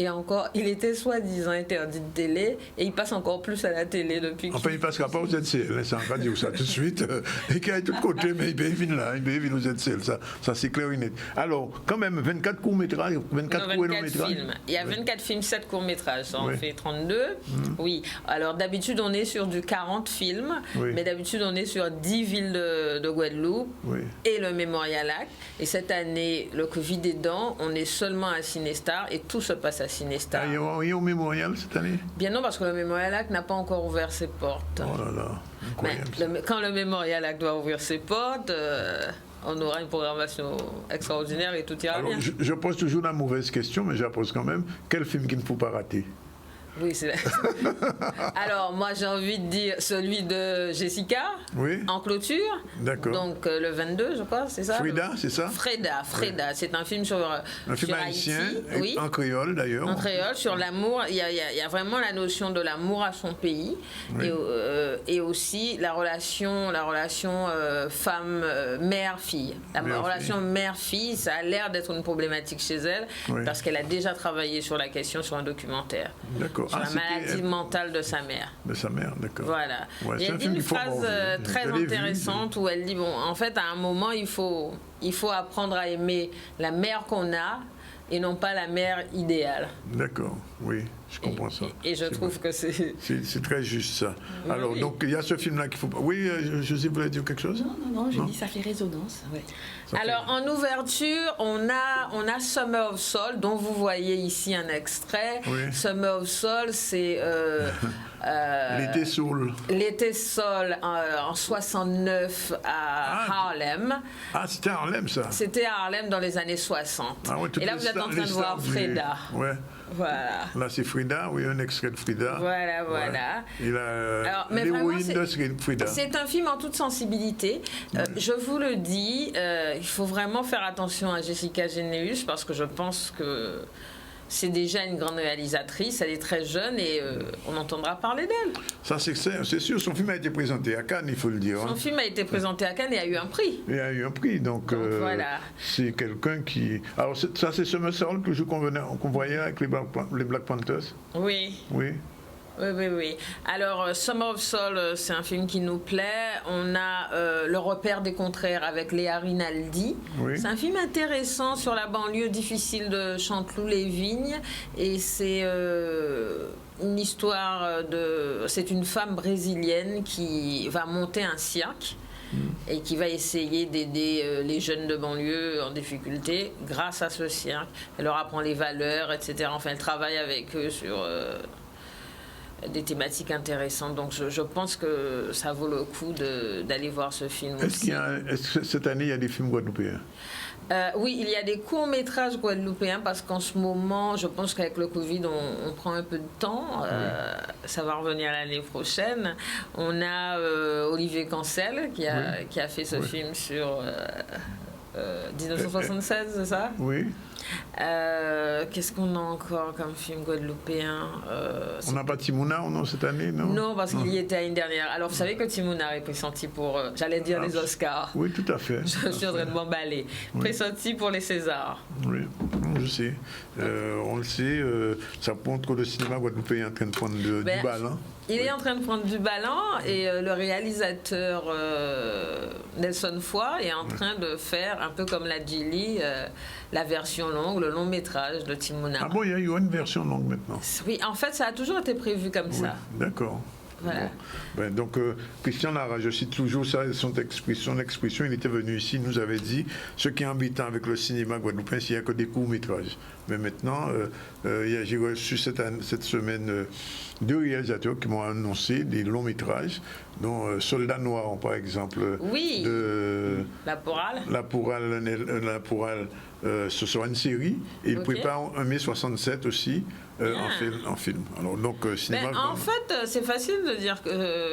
il était soi-disant interdit de télé et il passe encore plus à la télé depuis. Enfin, il passera pas aux ZCL, ça, on va dire ça tout de suite. Et qu'il y a tout côté, mais il peut venir là, il peut venir aux ZCL, ça c'est clair et net. Alors, quand même, 24 courts-métrages, 24 courts-métrages. Films. Il y a 24 films, 7 courts-métrages, ça en fait 32. Oui, alors d'habitude, on est sur du 40 films, mais d'habitude, on est sur 10 villes de Guadeloupe et le Mémorial. Et cette année, le Covid aidant, on est seulement à Cinestar et tout se passe à Cinestar. Il y a au Mémorial cette année? Bien non, parce que le Mémorial n'a pas encore ouvert ses portes. Oh là là, incroyable. Quand le Mémorial doit ouvrir ses portes, on aura une programmation extraordinaire et tout ira bien. Je pose toujours la mauvaise question, mais je la pose quand même. Quel film qu'il ne faut pas rater? Oui, c'est Alors, moi, j'ai envie de dire celui de Jessica, en clôture. D'accord. Donc, le 22, je crois, c'est ça? Frida, c'est ça? Frida. C'est un film sur haïtien, Haïti. En créole, d'ailleurs. En créole, sur l'amour. Il y a vraiment la notion de l'amour à son pays. Et aussi la relation femme-mère-fille. La relation mère-fille, ça a l'air d'être une problématique chez elle, parce qu'elle a déjà travaillé sur la question sur un documentaire. D'accord. Sur la maladie mentale de sa mère. De sa mère, d'accord. Voilà. Et elle dit une phrase très intéressante où elle dit, bon, en fait, à un moment, il faut apprendre à aimer la mère qu'on a et non pas la mère idéale. D'accord, oui, je comprends ça. Et je trouve que c'est... C'est très juste ça. Alors, donc, il y a ce film-là qu'il faut... Oui, José, vous voulez dire quelque chose? Non, je dis ça fait résonance. Ouais. Alors, en ouverture, on a Summer of Soul, dont vous voyez ici un extrait. Summer of Soul, c'est... L'été Soul. L'été Soul en 69 à Harlem. Ah, c'était à Harlem, ça? C'était à Harlem dans les années 60. Et là, vous êtes en train de voir Frida. Voilà. Là, c'est Frida, un extrait de Frida. Voilà. Et l'héroïne de Frida. C'est un film en toute sensibilité. Je vous le dis, il faut vraiment faire attention à Jessica Généus parce que je pense que c'est déjà une grande réalisatrice, elle est très jeune et on entendra parler d'elle. Ça, c'est sûr, son film a été présenté à Cannes, il faut le dire. Son film a été présenté à Cannes et a eu un prix. Donc voilà. C'est quelqu'un qui... Alors, ça, c'est Summer Soul qu'on voyait avec les Black Panthers? Oui. Alors, Summer of Soul, c'est un film qui nous plaît. On a Le repère des contraires avec Léa Rinaldi. C'est un film intéressant sur la banlieue difficile de Chanteloup-les-Vignes. Et c'est une histoire de... C'est une femme brésilienne qui va monter un cirque et qui va essayer d'aider les jeunes de banlieue en difficulté grâce à ce cirque. Elle leur apprend les valeurs, etc. Enfin, elle travaille avec eux sur... des thématiques intéressantes. Donc je pense que ça vaut le coup d'aller voir ce film aussi. Est-ce que cette année, il y a des films guadeloupéens? Oui, il y a des courts-métrages guadeloupéens parce qu'en ce moment, je pense qu'avec le Covid, on prend un peu de temps. Ça va revenir l'année prochaine. On a Olivier Cancel qui a fait ce film sur 1976, c'est ça? Oui. Qu'est-ce qu'on a encore comme film guadeloupéen? On n'a pas Timouna non, cette année, non? Non, parce qu'il y était l'année dernière. Alors, vous savez que Timouna est pressenti pour, j'allais dire les Oscars. Oui, tout à fait. Je suis en train de m'emballer. Pressenti pour les Césars. Oui, je sais. On le sait, ça montre que le cinéma guadeloupéen est en train de prendre du ballon. Il est en train de prendre du ballon et le réalisateur Nelson Foy est en train de faire, un peu comme l'a Djili, la version longue, le long métrage de Timouna. Ah bon, il y a eu une version longue maintenant? Oui, en fait, ça a toujours été prévu comme ça. D'accord. Voilà. Bon. Donc, Christian Lara, je cite toujours ça, son expression, il était venu ici, il nous avait dit ce qui est embêtant avec le cinéma guadeloupéen, c'est qu'il n'y a que des courts-métrages. Mais maintenant, j'ai reçu cette semaine 2 réalisateurs qui m'ont annoncé des longs-métrages, dont Soldat Noir, par exemple. Oui. De La Pourale. Ce sera une série et il prépare un mai 67 aussi en film. Alors, donc, cinéma, en fait, c'est facile de dire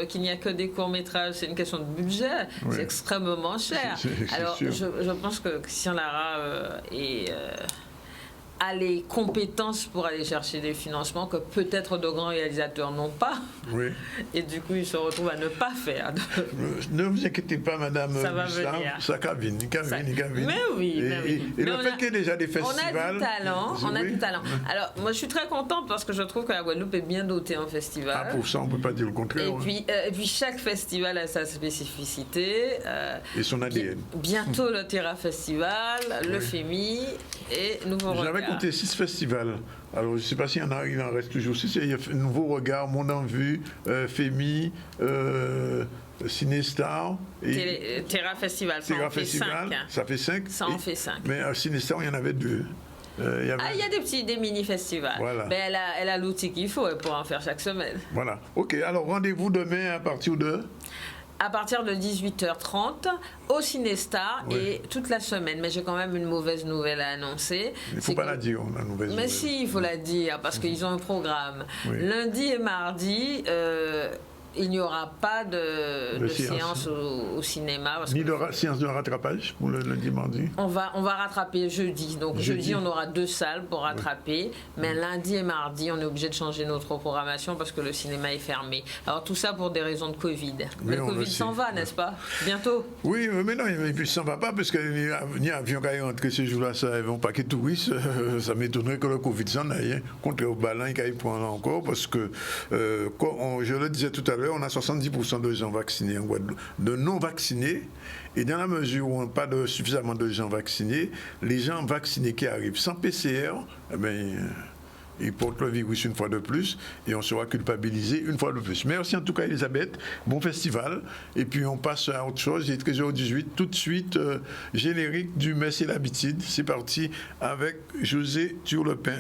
qu'il n'y a que des courts-métrages, c'est une question de budget, c'est extrêmement cher. Alors, je pense que Christian Lara a les compétences pour aller chercher des financements que peut-être de grands réalisateurs n'ont pas. Oui. Et du coup, ils se retrouvent à ne pas faire. Ne vous inquiétez pas, madame. Ça va venir. Ça cavine. Mais oui. Et le fait qu'il y ait déjà des festivals... On a du talent. Alors, moi, je suis très contente parce que je trouve que la Guadeloupe est bien dotée en festival. Ah, pour ça, on ne peut pas dire le contraire. Et puis chaque festival a sa spécificité. Et son ADN. Bientôt, le Terra Festival, le FEMI et Nouveau Regard. J'avais compté 6 festivals. Alors, je ne sais pas s'il y en a, il en reste toujours 6. Il y a Nouveau Regard, Monde en Vue, FEMI, Cinestar. Terra Festival, ça en fait 5. Ça fait 5. Ça en fait 5. Mais à Cinestar, il y en avait 2. Il y a des mini-festivals. Voilà. Mais elle a l'outil qu'il faut pour en faire chaque semaine. Voilà. OK. Alors, rendez-vous demain à partir de 18h30 au Cinestar et toute la semaine. Mais j'ai quand même une mauvaise nouvelle à annoncer. Il ne faut pas la dire, la mauvaise nouvelle. Mais si, il faut la dire, parce qu'ils ont un programme. Lundi et mardi, il n'y aura pas de séance au cinéma. Ni de séance de rattrapage pour le lundi, mardi? On va rattraper jeudi. Donc jeudi, on aura 2 salles pour rattraper. Mais lundi et mardi, on est obligé de changer notre programmation parce que le cinéma est fermé. Alors tout ça pour des raisons de Covid. Mais le Covid s'en va, n'est-ce pas? Bientôt. Oui, mais non, il ne s'en va pas parce que ni avion qui est rentré ces jours-là, ça vont pas que touristes. Ça m'étonnerait que le Covid s'en aille. Contraire au ballon, il prend encore parce que, je le disais tout à l'heure, on a 70% de gens vaccinés en Guadeloupe, de non vaccinés, et dans la mesure où on n'a pas suffisamment de gens vaccinés, les gens vaccinés qui arrivent sans PCR, ils portent le virus une fois de plus et on sera culpabilisé une fois de plus. Merci en tout cas Elisabeth, bon festival, et puis on passe à autre chose, il est 13h18, tout de suite, générique du Merci l'habitude, c'est parti avec José Turlepin.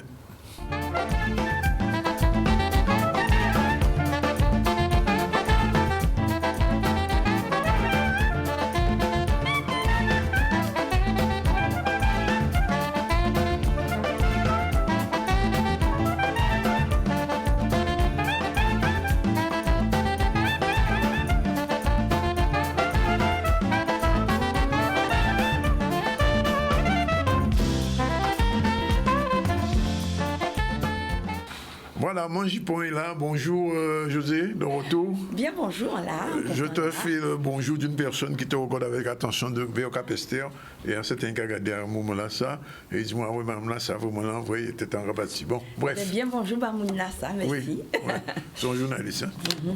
Voilà, mon Jipon est là. Bonjour José, de retour. Bien, bonjour là. Je te fais le bonjour d'une personne qui te regarde avec attention de Véo Capester. Et un certain qui a regardé à un moment là ça. Et il dit moi, oui, madame là, ça vous m'en envoyé, t'es en rabattu. Bon, bref. Bien, bonjour, Bamoun Lassa, merci. Oui, ouais. Son journaliste. Hein.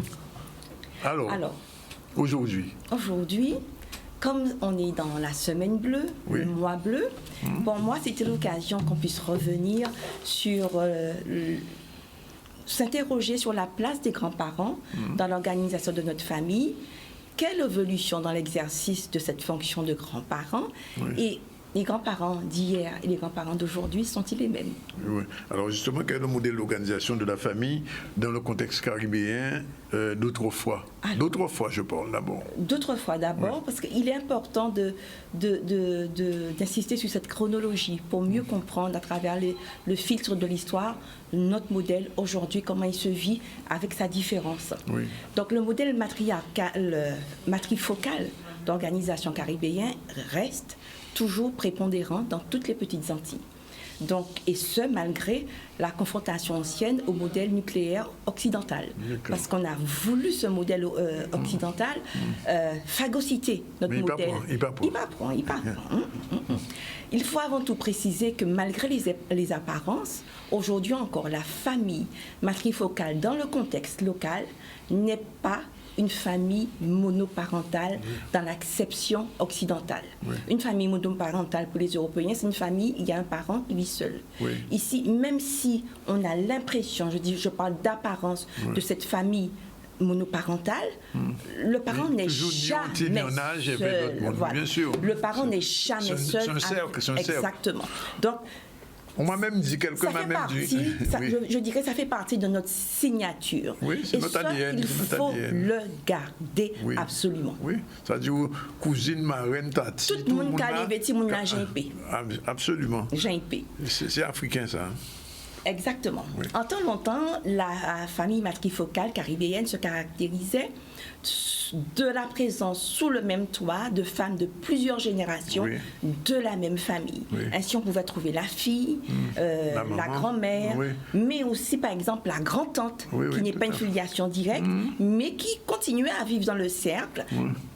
Alors, aujourd'hui, comme on est dans la semaine bleue, le mois bleu, pour moi, c'était l'occasion qu'on puisse revenir sur s'interroger sur la place des grands-parents dans l'organisation de notre famille, quelle évolution dans l'exercice de cette fonction de grands-parents et les grands-parents d'hier et les grands-parents d'aujourd'hui sont-ils les mêmes? Oui. Alors justement, quel est le modèle d'organisation de la famille dans le contexte caribéen d'autrefois? D'autrefois, je parle d'abord. D'autrefois d'abord, parce qu'il est important d'insister sur cette chronologie pour mieux comprendre à travers le filtre de l'histoire notre modèle aujourd'hui, comment il se vit avec sa différence. Oui. Donc le modèle matrifocal d'organisation caribéenne reste toujours prépondérant dans toutes les petites Antilles. Donc, et ce, malgré la confrontation ancienne au modèle nucléaire occidental. Parce qu'on a voulu ce modèle occidental phagocyter notre modèle. Il apprend. Il faut avant tout préciser que malgré les apparences, aujourd'hui encore, la famille matrifocale dans le contexte local n'est pas une famille monoparentale dans l'acception occidentale. Oui. Une famille monoparentale pour les Européens, c'est une famille, il y a un parent qui vit seul. Oui. Ici, même si on a l'impression, je parle d'apparence de cette famille monoparentale, le parent n'est jamais seul. Voilà. Bien sûr. Le parent n'est jamais seul. Exactement. Donc, on m'a même dit, quelqu'un m'a même dit. Je dirais que ça fait partie de notre signature. Oui, c'est notre ADN. Il faut le garder absolument. Oui, ça dit cousine, marraine, tati. Tout le monde qui a les vêtements, absolument. C'est africain, ça. Exactement. Oui. En temps longtemps, la famille matrifocale caribéenne se caractérisait de la présence sous le même toit de femmes de plusieurs générations de la même famille. Oui. Ainsi, on pouvait trouver la fille, la grand-mère, mais aussi, par exemple, la grand-tante, qui n'est pas une filiation directe, mais qui continuait à vivre dans le cercle.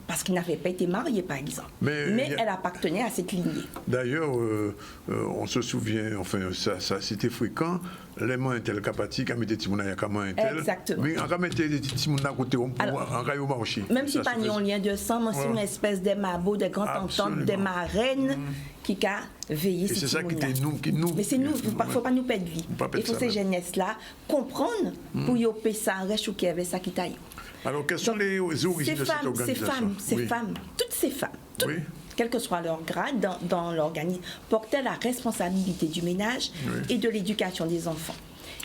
Parce qu'il n'avait pas été marié, par exemple. Mais elle appartenait à cette lignée. D'ailleurs, on se souvient, enfin, ça c'était fréquent, les mains intel capati, quand mettait Timouna Yakama intel. Exactement. Mais quand mettait Timouna côté, on rayon marché. Même si pas en lien de sang, mais c'est une espèce de mabo, de grands-tantes, de marraines qui a veillé sur c'est ça qui nous. Mais c'est nous, il ne faut pas nous perdre vie. Il faut ces jeunesses-là comprendre pour y opérer ça, reste ou qu'il y avait ça qui taille. Alors, quelles sont les origines de cette organisation? Ces femmes, toutes ces femmes, quel que soit leur grade dans l'organisme, portaient la responsabilité du ménage et de l'éducation des enfants.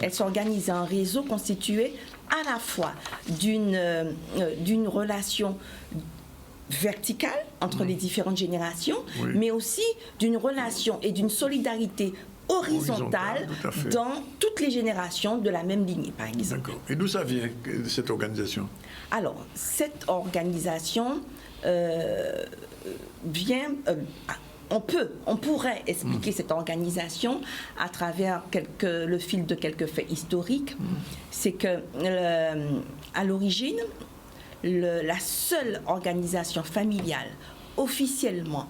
Elles s'organisaient en réseau constitué à la fois d'une relation verticale entre les différentes générations, mais aussi d'une relation et d'une solidarité horizontale dans toutes les générations de la même lignée, par exemple. D'accord. Et d'où ça vient, cette organisation? Alors, cette organisation vient... on pourrait expliquer cette organisation à travers le fil de quelques faits historiques. C'est que, à l'origine, la seule organisation familiale officiellement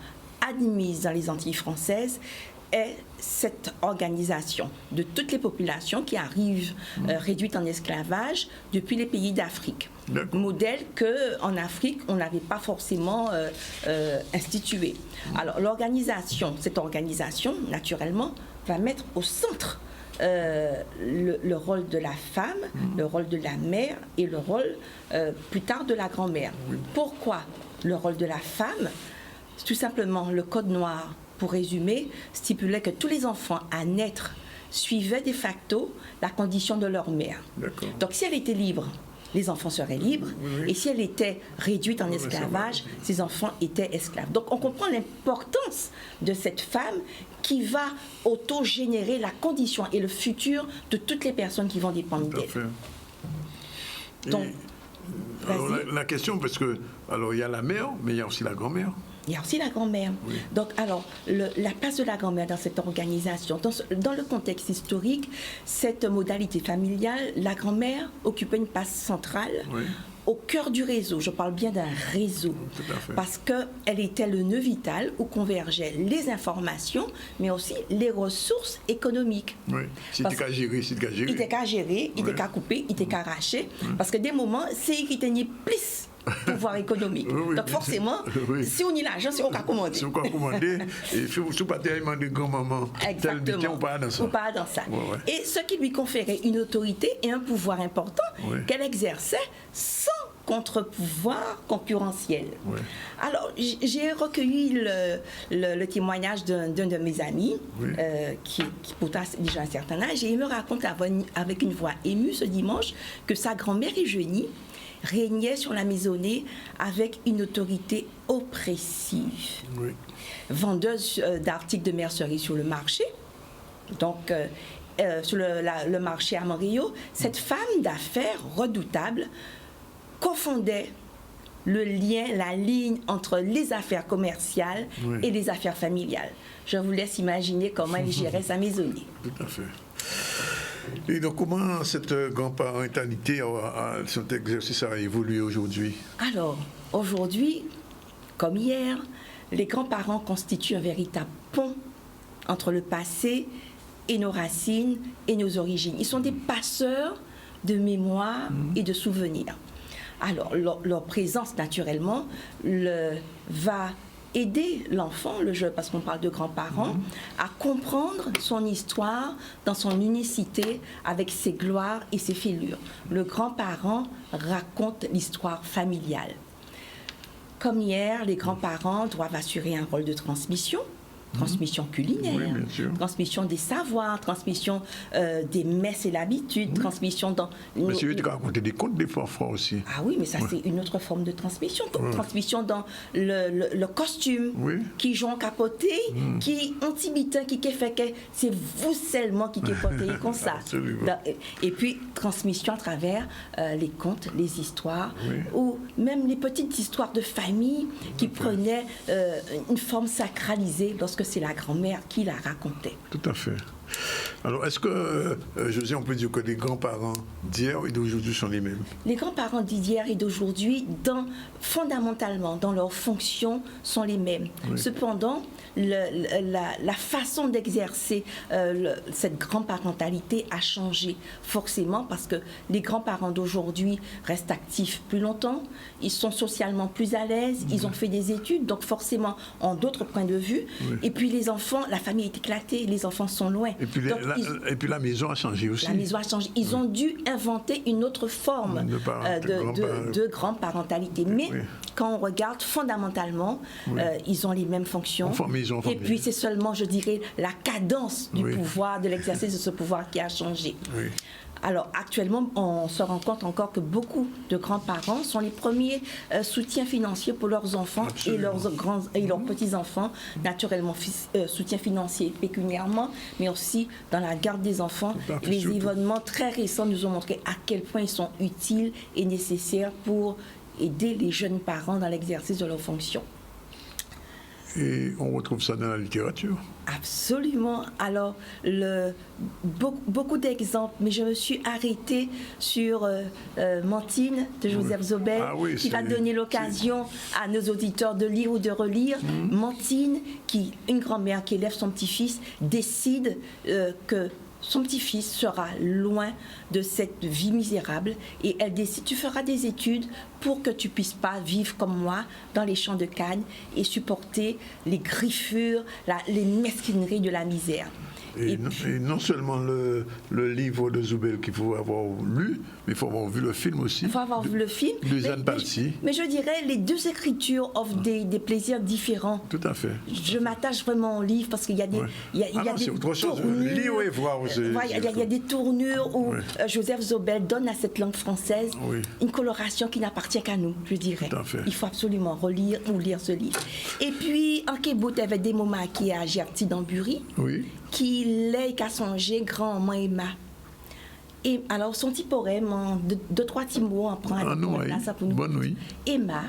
admise dans les Antilles françaises est cette organisation de toutes les populations qui arrivent réduites en esclavage depuis les pays d'Afrique. Modèle qu'en Afrique, on n'avait pas forcément institué. Alors, cette organisation, naturellement, va mettre au centre le rôle de la femme, le rôle de la mère et le rôle, plus tard, de la grand-mère. Pourquoi le rôle de la femme? Tout simplement, le Code noir, pour résumer, stipulait que tous les enfants à naître suivaient de facto la condition de leur mère. Donc, si elle était libre, les enfants seraient libres, et si elle était réduite en esclavage, ses enfants étaient esclaves. Donc, on comprend l'importance de cette femme qui va auto-générer la condition et le futur de toutes les personnes qui vont dépendre d'elle. Donc, alors, la question, parce que alors il y a la mère, mais il y a aussi la grand-mère. Il y a aussi la grand-mère. Donc, alors, la place de la grand-mère dans cette organisation, dans le contexte historique, cette modalité familiale, la grand-mère occupait une place centrale au cœur du réseau. Je parle bien d'un réseau. Parce qu'elle était le nœud vital où convergeaient les informations, mais aussi les ressources économiques. Oui, c'était qu'à gérer. Il était qu'à gérer, il était qu'à couper, il était qu'à arracher. Parce que des moments, c'est qui tenait plus pouvoir économique. Donc forcément, si on y l'argent, c'est on va commander. Si on va commander, et si vous pas demander grand-maman, exactement, ou pas dans ça. Ou pas dans ça. Et ce qui lui conférait une autorité et un pouvoir important qu'elle exerçait sans contre-pouvoir concurrentiel. Oui. Alors, j'ai recueilli le témoignage d'un de mes amis, Oui. qui pourtant a déjà un certain âge, et il me raconte avec une voix émue ce dimanche que sa grand-mère Eugénie régnait sur la maisonnée avec une autorité oppressive. Oui. Vendeuse d'articles de mercerie sur le marché, donc sur le marché à Montréal, cette femme d'affaires redoutable confondait la ligne entre les affaires commerciales Oui. et les affaires familiales. Je vous laisse imaginer comment elle gérait sa maisonnée. Tout à fait. Et donc, comment cette grand-parentalité, cet exercice a évolué aujourd'hui? Alors, aujourd'hui, comme hier, les grands-parents constituent un véritable pont entre le passé et nos racines et nos origines. Ils sont des passeurs de mémoire et de souvenirs. Alors, leur présence, naturellement, va aider l'enfant, parce qu'on parle de grands-parents, à comprendre son histoire dans son unicité avec ses gloires et ses fêlures. Le grand-parent raconte l'histoire familiale. Comme hier, les grands-parents doivent assurer un rôle de transmission culinaire, Oui, bien sûr. transmission des savoirs, transmission des messes et l'habitude, transmission dans... Mais c'est eux qui racontent des contes des parfois aussi. Ah oui, mais ça c'est une autre forme de transmission. Transmission dans le costume, qui joue en capoté, qui antibitin, qui fait que c'est vous seulement qui portez comme ça. Et puis transmission à travers les contes, les histoires, ou même les petites histoires de famille qui prenaient une forme sacralisée lorsque c'est la grand-mère qui la racontait. Tout à fait. Alors, est-ce que, José, on peut dire que les grands-parents d'hier et d'aujourd'hui sont les mêmes? Les grands-parents d'hier et d'aujourd'hui, fondamentalement, dans leurs fonctions, sont les mêmes. Oui. Cependant, la façon d'exercer cette grand-parentalité a changé forcément parce que les grands-parents d'aujourd'hui restent actifs plus longtemps, ils sont socialement plus à l'aise, ils ont fait des études, donc forcément ont d'autres points de vue. Oui. Et puis les enfants, la famille est éclatée, les enfants sont loin. Et puis, et puis la maison a changé aussi. La maison a changé. Ils ont dû inventer une autre forme de grand-parentalité. Mais quand on regarde fondamentalement, ils ont les mêmes fonctions. Et puis c'est seulement, je dirais, la cadence du pouvoir, de l'exercice de ce pouvoir qui a changé. Oui. Alors actuellement, on se rend compte encore que beaucoup de grands-parents sont les premiers soutiens financiers pour leurs enfants. Absolument. Et leurs petits-enfants, naturellement soutien financier pécuniairement, mais aussi dans la garde des enfants. Les événements très récents nous ont montré à quel point ils sont utiles et nécessaires pour aider les jeunes parents dans l'exercice de leurs fonctions. Et on retrouve ça dans la littérature. Absolument. Alors, beaucoup d'exemples, mais je me suis arrêtée sur Mantine de Joseph Zobel, qui va donner l'occasion à nos auditeurs de lire ou de relire. Mantine, une grand-mère qui élève son petit-fils, décide que son petit-fils sera loin de cette vie misérable et elle décide, tu feras des études pour que tu puisses pas vivre comme moi dans les champs de canne et supporter les griffures, les mesquineries de la misère. Et non seulement le livre de Zobel qu'il faut avoir lu, mais il faut avoir vu le film aussi. Il faut avoir vu le film. De Jeanne Palsy. Mais je dirais, les deux écritures offrent des plaisirs différents. Tout à fait. Je m'attache vraiment au livre parce qu'il y a des, il y a des tournures. Lire et voir aussi. Il y a des tournures où Joseph Zobel donne à cette langue française une coloration qui n'appartient qu'à nous, je dirais. Tout à fait. Il faut absolument relire ou lire ce livre. Et puis, en Kébout, il y avait des moments qui a Gertie d'Ambury. Oui. Qui l'est qu'à songer grand-maman Emma. Et alors, son petit poème, deux, trois petits mots, on prend à ça pour nous. Bonne nuit. Emma,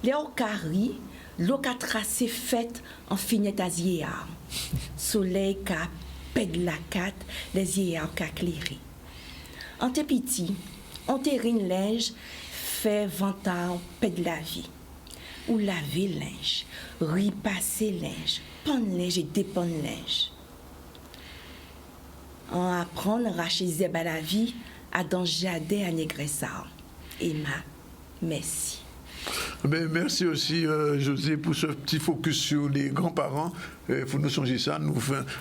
Léo Carri, l'eau qu'a tracé faite en finette à ziéar. Soleil qu'a pède la cate, les ziéar qu'a clairé. En te piti, on terrine linge, fait ventard, pède la vie. Ou laver linge, repasser linge, pendre linge et dépendre linge. En apprendre à racher zeb à la vie, à danger à des à négressard. Emma, merci. Ben, merci aussi, José, pour ce petit focus sur les grands-parents. Il faut nous changer ça. Nous,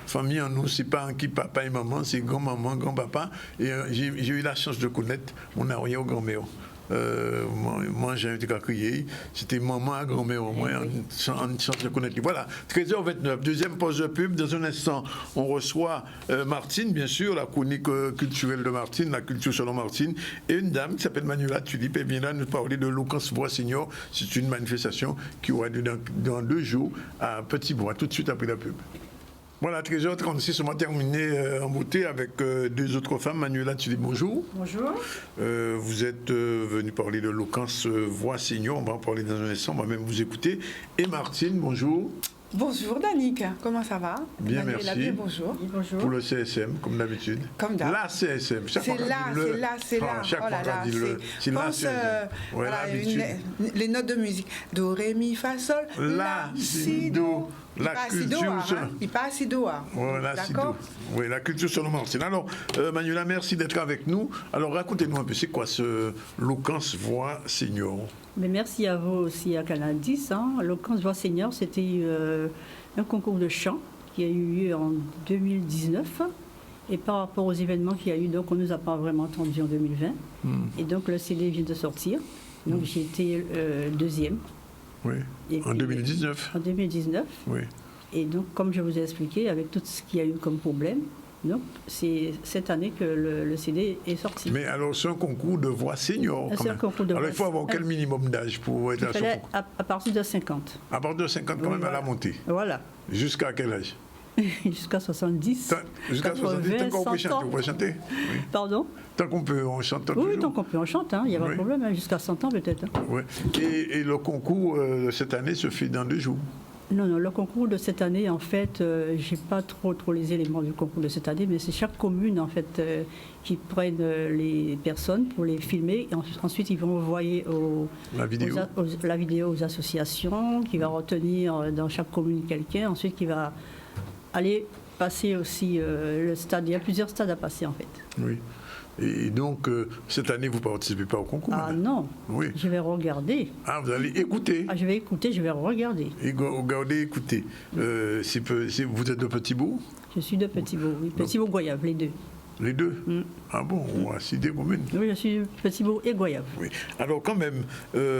famille, nous, c'est pas qui papa et maman, c'est grand-maman, grand-papa. Et j'ai eu la chance de connaître mon arrière-grand-mère. moi j'ai été crié, c'était maman à grand-mère au moins, en chance de connaître. Voilà, 13h29, deuxième pause de pub. Dans un instant, on reçoit Martine, bien sûr, la chronique culturelle de Martine, la culture selon Martine, et une dame qui s'appelle Manuela Tulipe, et vient là nous parler de Locance Voix Senior. C'est une manifestation qui aura lieu dans 2 jours à Petit-Bois, tout de suite après la pub. Voilà, 13h36, on va terminer en beauté avec 2 autres femmes. Manuela Tulipe, bonjour. Bonjour. Vous êtes venue parler de Locance Voix Senior, on va en parler dans un instant, on va même vous écouter. Et Martine, bonjour. Bonjour Danick, comment ça va? Bien, Manuela, merci. bien, bonjour. Bonjour. Pour le CSM, comme d'habitude. Comme d'hab. La CSM. C'est là. Chaque fois qu'on dit le. C'est la CSM. Voilà, les notes de musique. Do, ré, mi, fa, sol. La, si, do. La culture. Il passe si do. Voilà, d'accord. Oui, la culture selon Martine. Alors, Manuela, merci d'être avec nous. Alors, racontez-nous un peu, c'est quoi ce Locance Voix Senior? Mais merci à vous aussi à Canal 10. Locance Voix Senior, c'était un concours de chant qui a eu lieu en 2019. Et par rapport aux événements qu'il y a eu, donc on ne nous a pas vraiment entendu en 2020. Et donc le CD vient de sortir. Donc j'ai été deuxième. Oui. Et en 2019. En 2019. Oui. Et donc, comme je vous ai expliqué, avec tout ce qu'il y a eu comme problème, donc c'est cette année que le CD est sorti. Mais alors, c'est un concours de voix senior. C'est un concours de voix. Alors, il faut avoir quel minimum d'âge pour être à ce concours? À partir de 50. À partir de 50, quand même, à la montée. Voilà. Jusqu'à quel âge? Jusqu'à 70. Jusqu'à 70, tant qu'on peut chanter, vous pouvez chanter? Oui. Pardon? Tant qu'on peut, on chante toujours. Oui, tant qu'on peut, on chante, il n'y a pas de problème, jusqu'à 100 ans peut-être. Oui. Et le concours de cette année se fait dans 2 jours? Non, le concours de cette année, en fait, je n'ai pas trop les éléments du concours de cette année, mais c'est chaque commune, en fait, qui prennent les personnes pour les filmer. Et ensuite, ils vont envoyer la vidéo aux associations, qui va retenir dans chaque commune quelqu'un, ensuite qui va aller passer aussi le stade. Il y a plusieurs stades à passer, en fait. Oui. Et donc, cette année, vous ne participez pas au concours? Ah non, oui. Je vais regarder. Ah, vous allez écouter? Ah, je vais écouter, je vais regarder. Et regardez, écoutez. Vous êtes de Petit-Bourg? Je suis de Petit-Bourg, oui. Petit-Bourg, Goyave, les deux. Les deux? Ah bon, on a cité combien? Oui, je suis de Petit-Bourg et Goyave. Oui. Alors, quand même,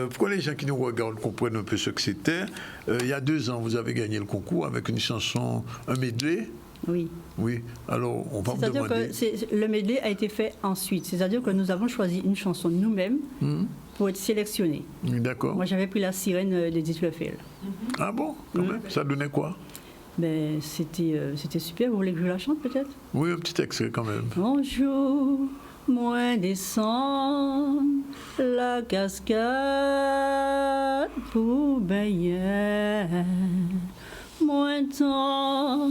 pourquoi les gens qui nous regardent comprennent un peu ce que c'était? Il y a 2 ans, vous avez gagné le concours avec une chanson, un medley. Oui. Oui, alors on va vous demander... Que le medley a été fait ensuite, c'est-à-dire que nous avons choisi une chanson nous-mêmes pour être sélectionnés. D'accord. Moi j'avais pris La Sirène d'Edith Lefebvre. Ah bon, quand même? Ça donnait quoi? Ben, c'était super, vous voulez que je la chante peut-être? Oui, un petit extrait quand même. Bonjour, moins descendre la cascade pour baigner, moins temps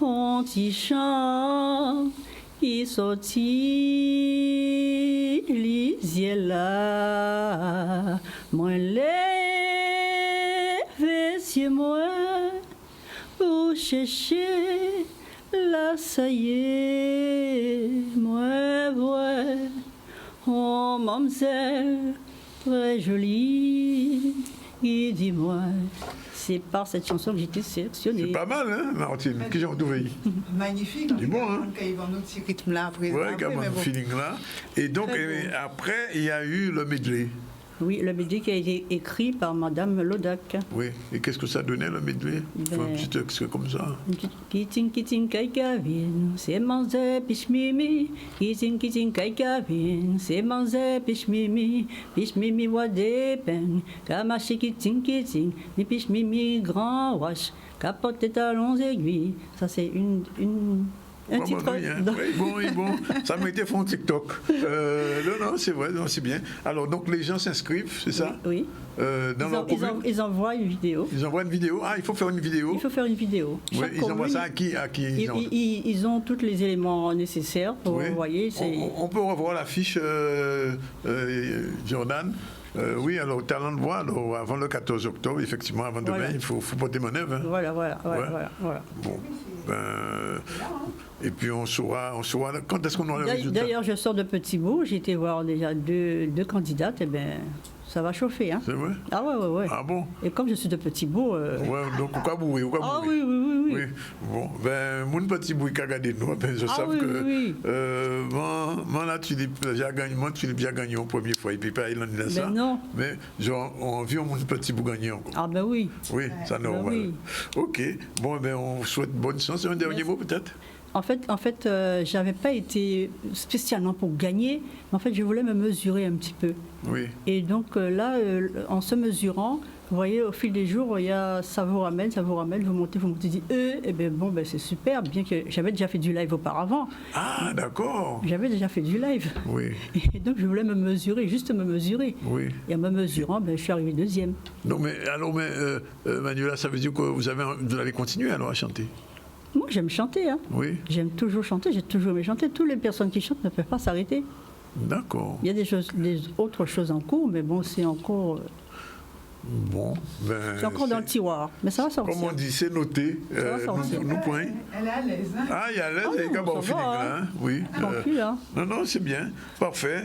on t'y chante qui sortit lisier là, moins levé sur moi pour chercher la saillée, moi vrai, oh mademoiselle très jolie, et dis-moi. C'est par cette chanson que j'ai été sélectionnée. C'est pas mal, hein, Martine? Qui j'ai entendu? Magnifique. C'est bon, hein? Ils vont nous petit rythme-là après. Oui, quand même, feeling-là. Et donc, après, il y a eu le medley. Oui, le medley qui a été écrit par Madame Lodac. Oui, et qu'est-ce que ça donnait, le medley? Un petit extrait comme ça. Kiting, kaikavin, c'est manzé, pichmimi. Kiting, kaikavin, c'est manzé, pichmimi. Pichmimi, wadepeng. Kamachi, kiting, ni pichmimi, grand wash. Capote, talons, aiguilles. Ça, c'est un titre. Oui, bon. Ça m'a été fait en TikTok. Non, c'est vrai, non, c'est bien. Alors, donc, les gens s'inscrivent, c'est ça? Oui. Ils envoient une vidéo. Ils envoient une vidéo. Ah, il faut faire une vidéo. Il faut faire une vidéo. Oui, ils envoient ça à qui ils ont tous les éléments nécessaires pour envoyer. On peut revoir la fiche, Jordan. Oui, alors, talent de voix, alors, avant le 14 octobre, effectivement, avant demain, il faut porter mon œuvre. Hein. Voilà. Bon, et puis on saura quand est-ce qu'on aura le résultat. D'ailleurs, je sors de Petit-Bourg, j'ai été voir déjà deux candidates, et Ça va chauffer, hein. C'est vrai? Ah ouais. Ah bon? Et comme je suis de petit bout... Ouais, donc au cas où, Ah oui. Bon, ben, mon petit bout qui a gagné nous, ben, je sais que moi, Philippe, j'ai gagné en première fois, et puis pas il en a ça. Non. Mais on vit mon petit bout gagner encore. Ah ben oui. Oui, ça normal. Oui. Ok, bon, ben, on souhaite bonne chance. Un dernier mot peut-être? En fait, j'avais pas été spécialement pour gagner, mais en fait, je voulais me mesurer un petit peu. Oui. Et donc là, en se mesurant, vous voyez, au fil des jours, il y a ça vous ramène, vous montez, dit et bien bon, ben c'est super, bien que j'avais déjà fait du live auparavant. Ah, d'accord. J'avais déjà fait du live. Oui. Et donc je voulais me mesurer, juste me mesurer. Oui. Et en me mesurant, ben, je suis arrivée deuxième. Non, mais alors, Manuela, ça veut dire que vous allez continuer alors à chanter? Moi, j'aime chanter. Hein. Oui. J'aime toujours chanter, j'ai toujours aimé chanter. Toutes les personnes qui chantent ne peuvent pas s'arrêter. D'accord. Il y a des autres choses en cours, mais bon, c'est encore... Bon, ben, c'est encore dans le tiroir, mais ça va sortir. Comme on dit, c'est noté. Nous point. Elle est à l'aise. Hein? Ah, il est à l'aise, elle est capable de finir là. Oui. Non, c'est bien. Parfait.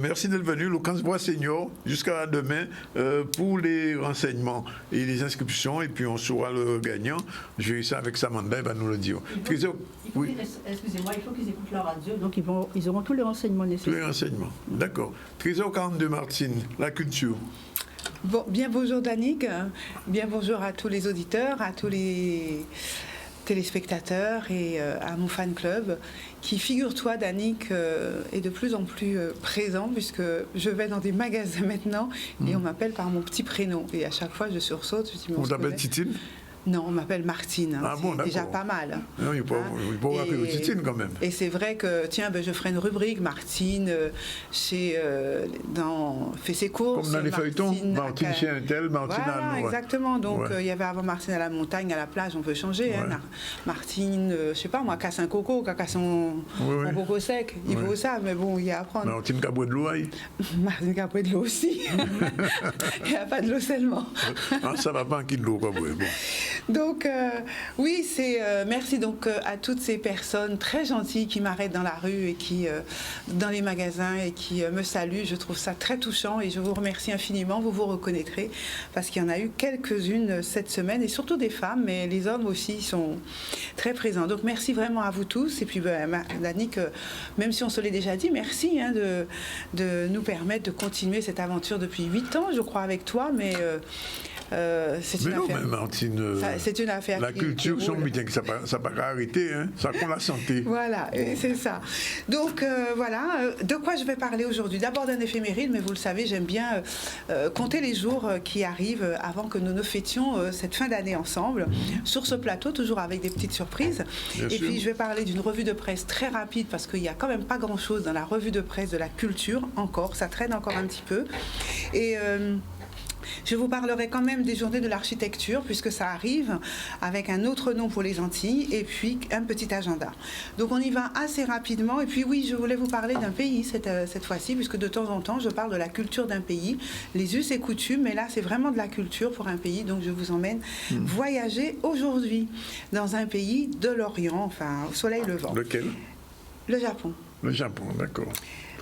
Merci d'être venu. Lucas Bois Senior, jusqu'à demain pour les renseignements et les inscriptions. Et puis on saura le gagnant. Je vais ça avec Samanda, elle va nous le dire. Excusez-moi, il faut qu'ils écoutent la radio, donc ils auront tous les renseignements nécessaires. Tous les renseignements, d'accord. 13h42, Martine, la culture. Bon, bien bonjour Danick, bien bonjour à tous les auditeurs, à tous les téléspectateurs et à mon fan club qui, figure-toi Danick, est de plus en plus présent puisque je vais dans des magasins maintenant et on m'appelle par mon petit prénom et à chaque fois je sursaute. On t'appelle Titine? Non, on m'appelle Martine. Ah bon, c'est déjà pas mal. Non, il faut appeler Titine quand même. Et c'est vrai que, tiens, je ferai une rubrique Martine fait ses courses. Comme dans les feuilletons, Martine chez un tel, Martine à Voilà, exactement. Donc, il y avait avant Martine à la montagne, à la plage, on peut changer. Hein. Martine, je sais pas moi, casse un coco, casse son coco sec. Il faut ça, mais bon, il y a à apprendre. Martine qui a boit de l'eau, Martine qui a boit de l'eau aussi. Il n'y a pas de l'eau seulement. Ça va pas un kilo, quoi. Bon. Donc, oui, merci donc à toutes ces personnes très gentilles qui m'arrêtent dans la rue et qui, dans les magasins et qui me saluent. Je trouve ça très touchant et je vous remercie infiniment. Vous vous reconnaîtrez parce qu'il y en a eu quelques-unes cette semaine et surtout des femmes, mais les hommes aussi sont très présents. Donc, merci vraiment à vous tous. Et puis, Danick, même si on se l'est déjà dit, merci de nous permettre de continuer cette aventure depuis 8 ans, je crois, avec toi, mais... c'est une affaire. Mais Martine, c'est une affaire. La culture, son but, ça n'a pas arrêté, hein, ça qu'on la santé. Voilà, c'est ça. Donc voilà, de quoi je vais parler aujourd'hui? D'abord d'un éphéméride, mais vous le savez, j'aime bien compter les jours qui arrivent avant que nous ne fêtions cette fin d'année ensemble, sur ce plateau, toujours avec des petites surprises. Bien sûr. Puis je vais parler d'une revue de presse très rapide, parce qu'il n'y a quand même pas grand-chose dans la revue de presse de la culture, encore, ça traîne encore un petit peu. Et... je vous parlerai quand même des journées de l'architecture, puisque ça arrive avec un autre nom pour les Antilles, et puis un petit agenda. Donc on y va assez rapidement. Et puis oui, je voulais vous parler d'un pays cette fois-ci, puisque de temps en temps, je parle de la culture d'un pays, les us et coutumes, mais là, c'est vraiment de la culture pour un pays. Donc je vous emmène voyager aujourd'hui dans un pays de l'Orient, enfin au soleil levant. Lequel? Le Japon. Le Japon, d'accord.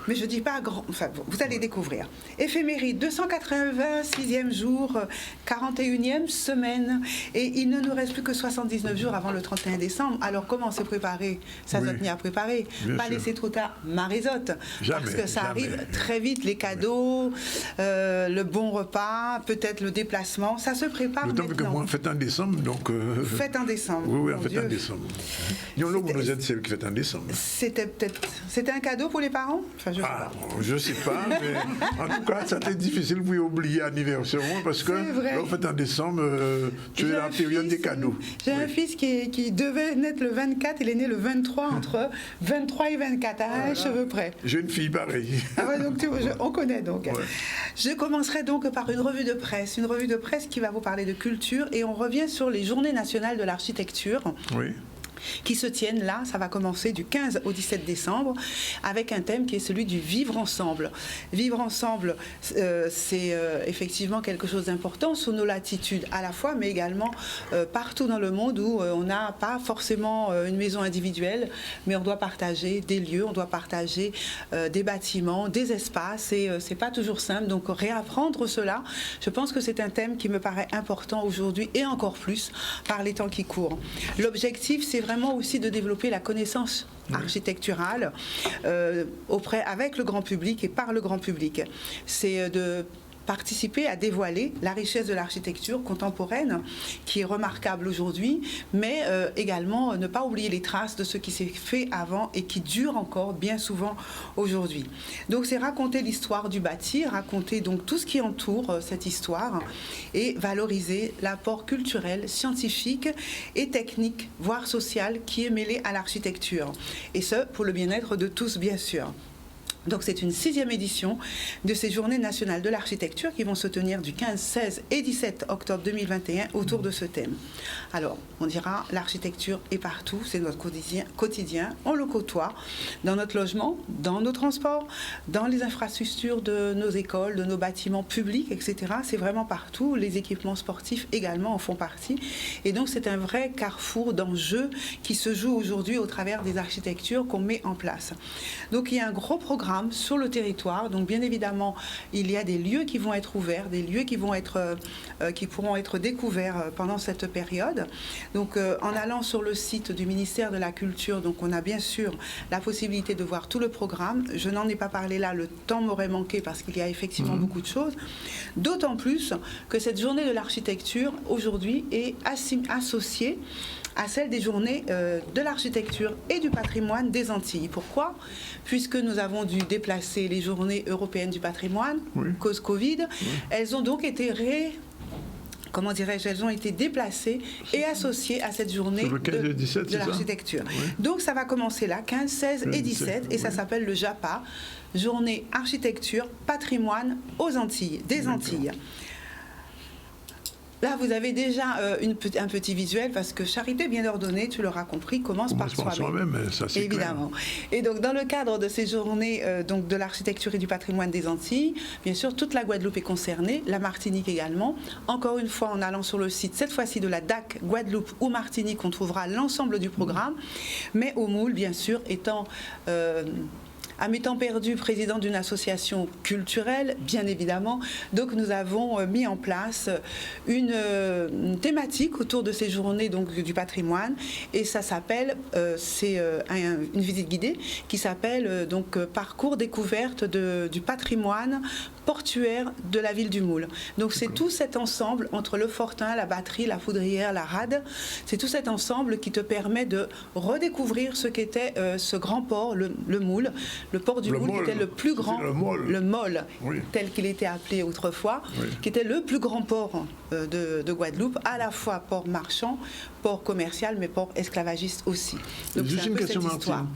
Mais je ne dis pas grand... Enfin, vous allez découvrir. Éphéméride, 286e jour, 41e semaine. Et il ne nous reste plus que 79 jours avant le 31 décembre. Alors, comment se préparer? Ça doit tenir à préparer. Pas laisser trop tard ma risotte. Parce que ça arrive très vite. Les cadeaux, le bon repas, peut-être le déplacement. Ça se prépare maintenant. D'autant que moi, fête en décembre, donc... Fête en décembre. Oui, fête en décembre. Nous êtes celle qui fête en décembre. C'était un cadeau pour les parents? Je ne sais pas, mais en tout cas, ça a été difficile pour oublier l'anniversaire, parce que en fait, en décembre, tu es la période des cadeaux. J'ai un fils qui devait naître le 24, il est né le 23, entre 23 et 24, à un cheveu près. J'ai une fille pareille. Donc, on connaît donc. Ouais. Je commencerai donc par une revue de presse qui va vous parler de culture, et on revient sur les journées nationales de l'architecture. Oui. qui se tiennent là. Ça va commencer du 15 au 17 décembre avec un thème qui est celui du vivre ensemble. Vivre ensemble, c'est effectivement quelque chose d'important sous nos latitudes à la fois, mais également partout dans le monde où on n'a pas forcément une maison individuelle, mais on doit partager des lieux, on doit partager des bâtiments, des espaces, et c'est pas toujours simple. Donc réapprendre cela, je pense que c'est un thème qui me paraît important aujourd'hui et encore plus par les temps qui courent. L'objectif, c'est vraiment aussi de développer la connaissance architecturale avec le grand public et par le grand public. C'est de participer à dévoiler la richesse de l'architecture contemporaine qui est remarquable aujourd'hui, mais également ne pas oublier les traces de ce qui s'est fait avant et qui dure encore bien souvent aujourd'hui. Donc c'est raconter l'histoire du bâti, raconter donc tout ce qui entoure cette histoire et valoriser l'apport culturel, scientifique et technique, voire social, qui est mêlé à l'architecture. Et ce, pour le bien-être de tous, bien sûr. Donc c'est une 6e édition de ces Journées nationales de l'architecture qui vont se tenir du 15, 16 et 17 octobre 2021 autour de ce thème. Alors, on dira, l'architecture est partout, c'est notre quotidien, on le côtoie dans notre logement, dans nos transports, dans les infrastructures de nos écoles, de nos bâtiments publics, etc. C'est vraiment partout, les équipements sportifs également en font partie. Et donc c'est un vrai carrefour d'enjeux qui se joue aujourd'hui au travers des architectures qu'on met en place. Donc il y a un gros programme sur le territoire. Donc bien évidemment, il y a des lieux qui vont être ouverts, des lieux qui pourront être découverts pendant cette période. Donc en allant sur le site du ministère de la Culture, donc on a bien sûr la possibilité de voir tout le programme. Je n'en ai pas parlé là, le temps m'aurait manqué parce qu'il y a effectivement beaucoup de choses. D'autant plus que cette journée de l'architecture aujourd'hui est associée à celle des journées de l'architecture et du patrimoine des Antilles. Pourquoi ? Puisque nous avons dû déplacer les journées européennes du patrimoine, cause Covid, elles ont donc été elles ont été déplacées et associées à cette journée de l'architecture. Donc ça va commencer là, 15, 16 et 17, et ça s'appelle le JAPA, Journée Architecture, Patrimoine aux Antilles, des Antilles. Là, vous avez déjà un petit visuel parce que charité bien ordonnée, tu l'auras compris, commence par soi-même. Ça, c'est évidemment. Clair. Et donc, dans le cadre de ces journées donc de l'architecture et du patrimoine des Antilles, bien sûr, toute la Guadeloupe est concernée, la Martinique également. Encore une fois, en allant sur le site, cette fois-ci de la DAC Guadeloupe ou Martinique, on trouvera l'ensemble du programme. Mais au Moule, bien sûr, étant... à mes temps perdus, président d'une association culturelle, bien évidemment. Donc nous avons mis en place une thématique autour de ces journées donc, du patrimoine. Et ça s'appelle, c'est une visite guidée qui s'appelle donc Parcours découverte du patrimoine portuaire de la ville du Moule. Donc c'est tout cet ensemble entre le fortin, la batterie, la poudrière, la rade. C'est tout cet ensemble qui te permet de redécouvrir ce qu'était ce grand port, le Moule. Le port du Moule qui était le plus grand, le Mole, tel qu'il était appelé autrefois, qui était le plus grand port de Guadeloupe, à la fois port marchand, port commercial, mais port esclavagiste aussi. Donc juste une question, Martine.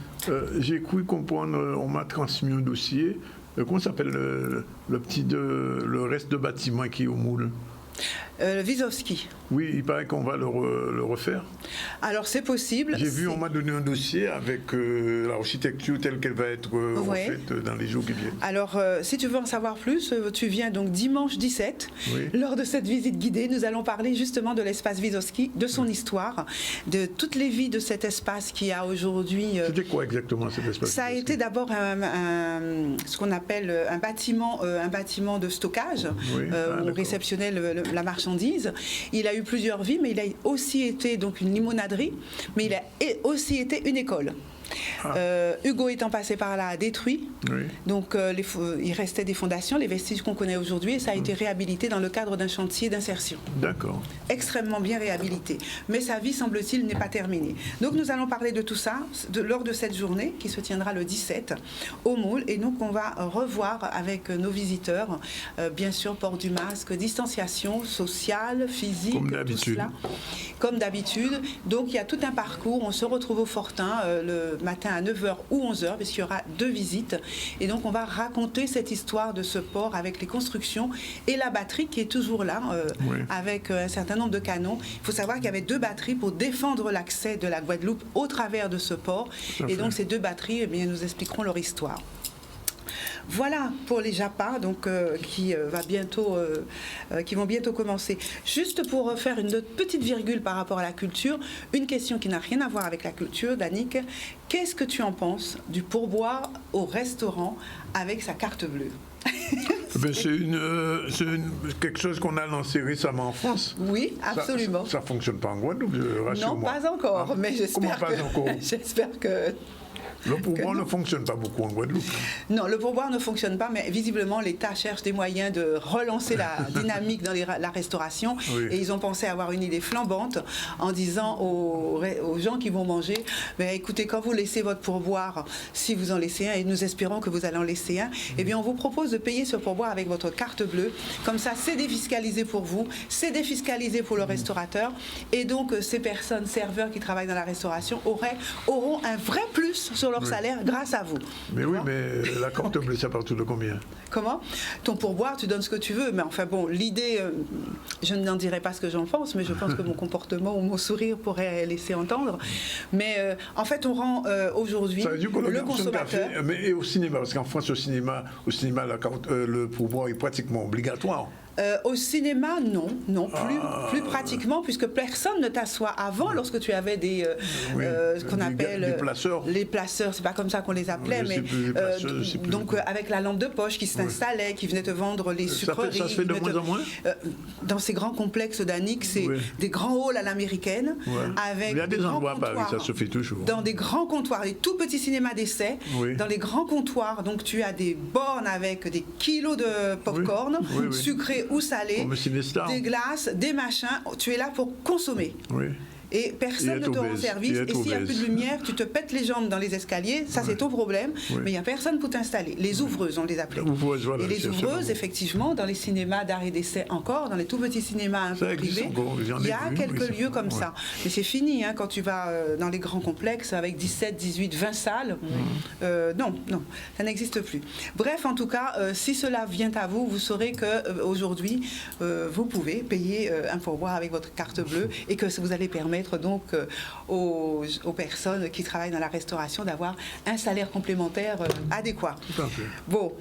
J'ai cru comprendre, on m'a transmis un dossier. Comment s'appelle le reste de bâtiment qui est au Moule? Wisowski. Oui, il paraît qu'on va le refaire. Alors c'est possible. J'ai vu, on m'a donné un dossier avec l'architecture telle qu'elle va être refaite dans les jours qui viennent. Alors si tu veux en savoir plus, tu viens donc dimanche 17. Lors de cette visite guidée, nous allons parler justement de l'espace Wisowski, de son histoire, de toutes les vies de cet espace qui a aujourd'hui... C'était quoi exactement cet espace? Ça a été d'abord ce qu'on appelle un bâtiment de stockage, où on réceptionnait la marchandise. Il a eu plusieurs vies, mais il a aussi été donc une limonaderie, mais il a aussi été une école. Hugo étant passé par là a détruit, donc il restait des fondations, les vestiges qu'on connaît aujourd'hui, et ça a été réhabilité dans le cadre d'un chantier d'insertion. D'accord. Extrêmement bien réhabilité. Mais sa vie, semble-t-il, n'est pas terminée. Donc nous allons parler de tout ça lors de cette journée qui se tiendra le 17 au Moule, et donc on va revoir avec nos visiteurs, bien sûr, port du masque, distanciation sociale, physique, comme d'habitude. Comme d'habitude. Donc il y a tout un parcours, on se retrouve au Fortin matin à 9h ou 11h, parce qu'il y aura 2 visites. Et donc, on va raconter cette histoire de ce port avec les constructions et la batterie qui est toujours là, avec un certain nombre de canons. Il faut savoir qu'il y avait 2 batteries pour défendre l'accès de la Guadeloupe au travers de ce port. Et donc, ces 2 batteries, eh bien, nous expliqueront leur histoire. Voilà pour les JAPA, donc, qui vont bientôt commencer. Juste pour faire une petite virgule par rapport à la culture, une question qui n'a rien à voir avec la culture, Danick. Qu'est-ce que tu en penses du pourboire au restaurant avec sa carte bleue? C'est quelque chose qu'on a lancé récemment en France. Oui, absolument. Ça ne fonctionne pas en Guadeloupe, rassure-moi. Non, pas encore, mais j'espère que... Le pourboire ne fonctionne pas beaucoup en Guadeloupe. Non, le pourboire ne fonctionne pas, mais visiblement, l'État cherche des moyens de relancer la dynamique dans la restauration. Oui. Et ils ont pensé avoir une idée flambante en disant aux gens qui vont manger, mais écoutez, quand vous laissez votre pourboire, si vous en laissez un, et nous espérons que vous allez en laisser un, eh bien, on vous propose de payer ce pourboire avec votre carte bleue. Comme ça, c'est défiscalisé pour vous, c'est défiscalisé pour le restaurateur. Et donc, ces personnes, serveurs qui travaillent dans la restauration, auront un vrai plus sur leur salaire grâce à vous. Mais oui, mais la carte bleue, ça part de combien? Comment? Ton pourboire, tu donnes ce que tu veux. Mais enfin bon, l'idée, je n'en dirai pas ce que j'en pense, mais je pense que mon comportement ou mon sourire pourrait laisser entendre. Mais en fait, on rend aujourd'hui le consommateur... Mais et au cinéma, parce qu'en France, au cinéma le pourboire est pratiquement obligatoire. Au cinéma, non, plus pratiquement, puisque personne ne t'assoit avant, lorsque tu avais ce qu'on appelle les placeurs. Les placeurs, c'est pas comme ça qu'on les appelait, mais donc avec la lampe de poche qui s'installait, qui venait te vendre les sucreries. Ça se fait de moins en moins. Dans ces grands complexes d'Annick, c'est des grands halls à l'américaine, avec il y a des endroits à Paris, ça se fait toujours. Dans des grands comptoirs, les tout petits cinémas d'essai, dans les grands comptoirs, donc tu as des bornes avec des kilos de popcorn, sucré ou salé, des glaces, des machins, tu es là pour consommer. Et personne ne te rend service. Et s'il n'y a plus de lumière, tu te pètes les jambes dans les escaliers, ça c'est ton problème, mais il n'y a personne pour t'installer. Les ouvreuses, on les appelait. Voilà, et les ouvreuses, effectivement, dans les cinémas d'art et d'essai encore, dans les tout petits cinémas un peu privés, il y a quelques lieux comme ça. Mais c'est fini, hein, quand tu vas dans les grands complexes avec 17, 18, 20 salles. Non, ça n'existe plus. Bref, en tout cas, si cela vient à vous, vous saurez qu'aujourd'hui, vous pouvez payer un pourboire avec votre carte bleue et que vous allez permettre donc aux personnes qui travaillent dans la restauration d'avoir un salaire complémentaire adéquat. Bon.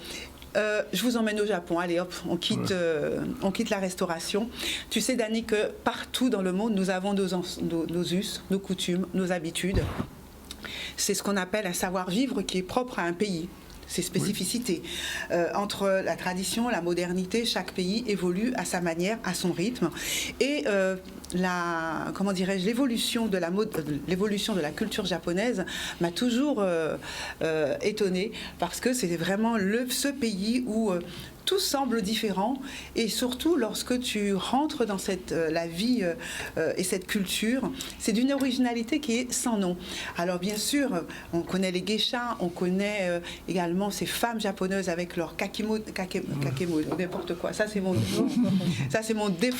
Je vous emmène au Japon. Allez hop, on quitte la restauration. Tu sais, Dani, que partout dans le monde, nous avons nos us, nos coutumes, nos habitudes. C'est ce qu'on appelle un savoir-vivre qui est propre à un pays. Ses spécificités. Entre la tradition, la modernité, chaque pays évolue à sa manière, à son rythme. Et l'évolution de la culture japonaise m'a toujours étonnée, parce que c'est vraiment ce pays où tout semble différent, et surtout lorsque tu rentres dans la vie et cette culture, c'est d'une originalité qui est sans nom. Alors bien sûr, on connaît les geishas, on connaît également ces femmes japonaises avec leur kakemo, n'importe quoi. Ça c'est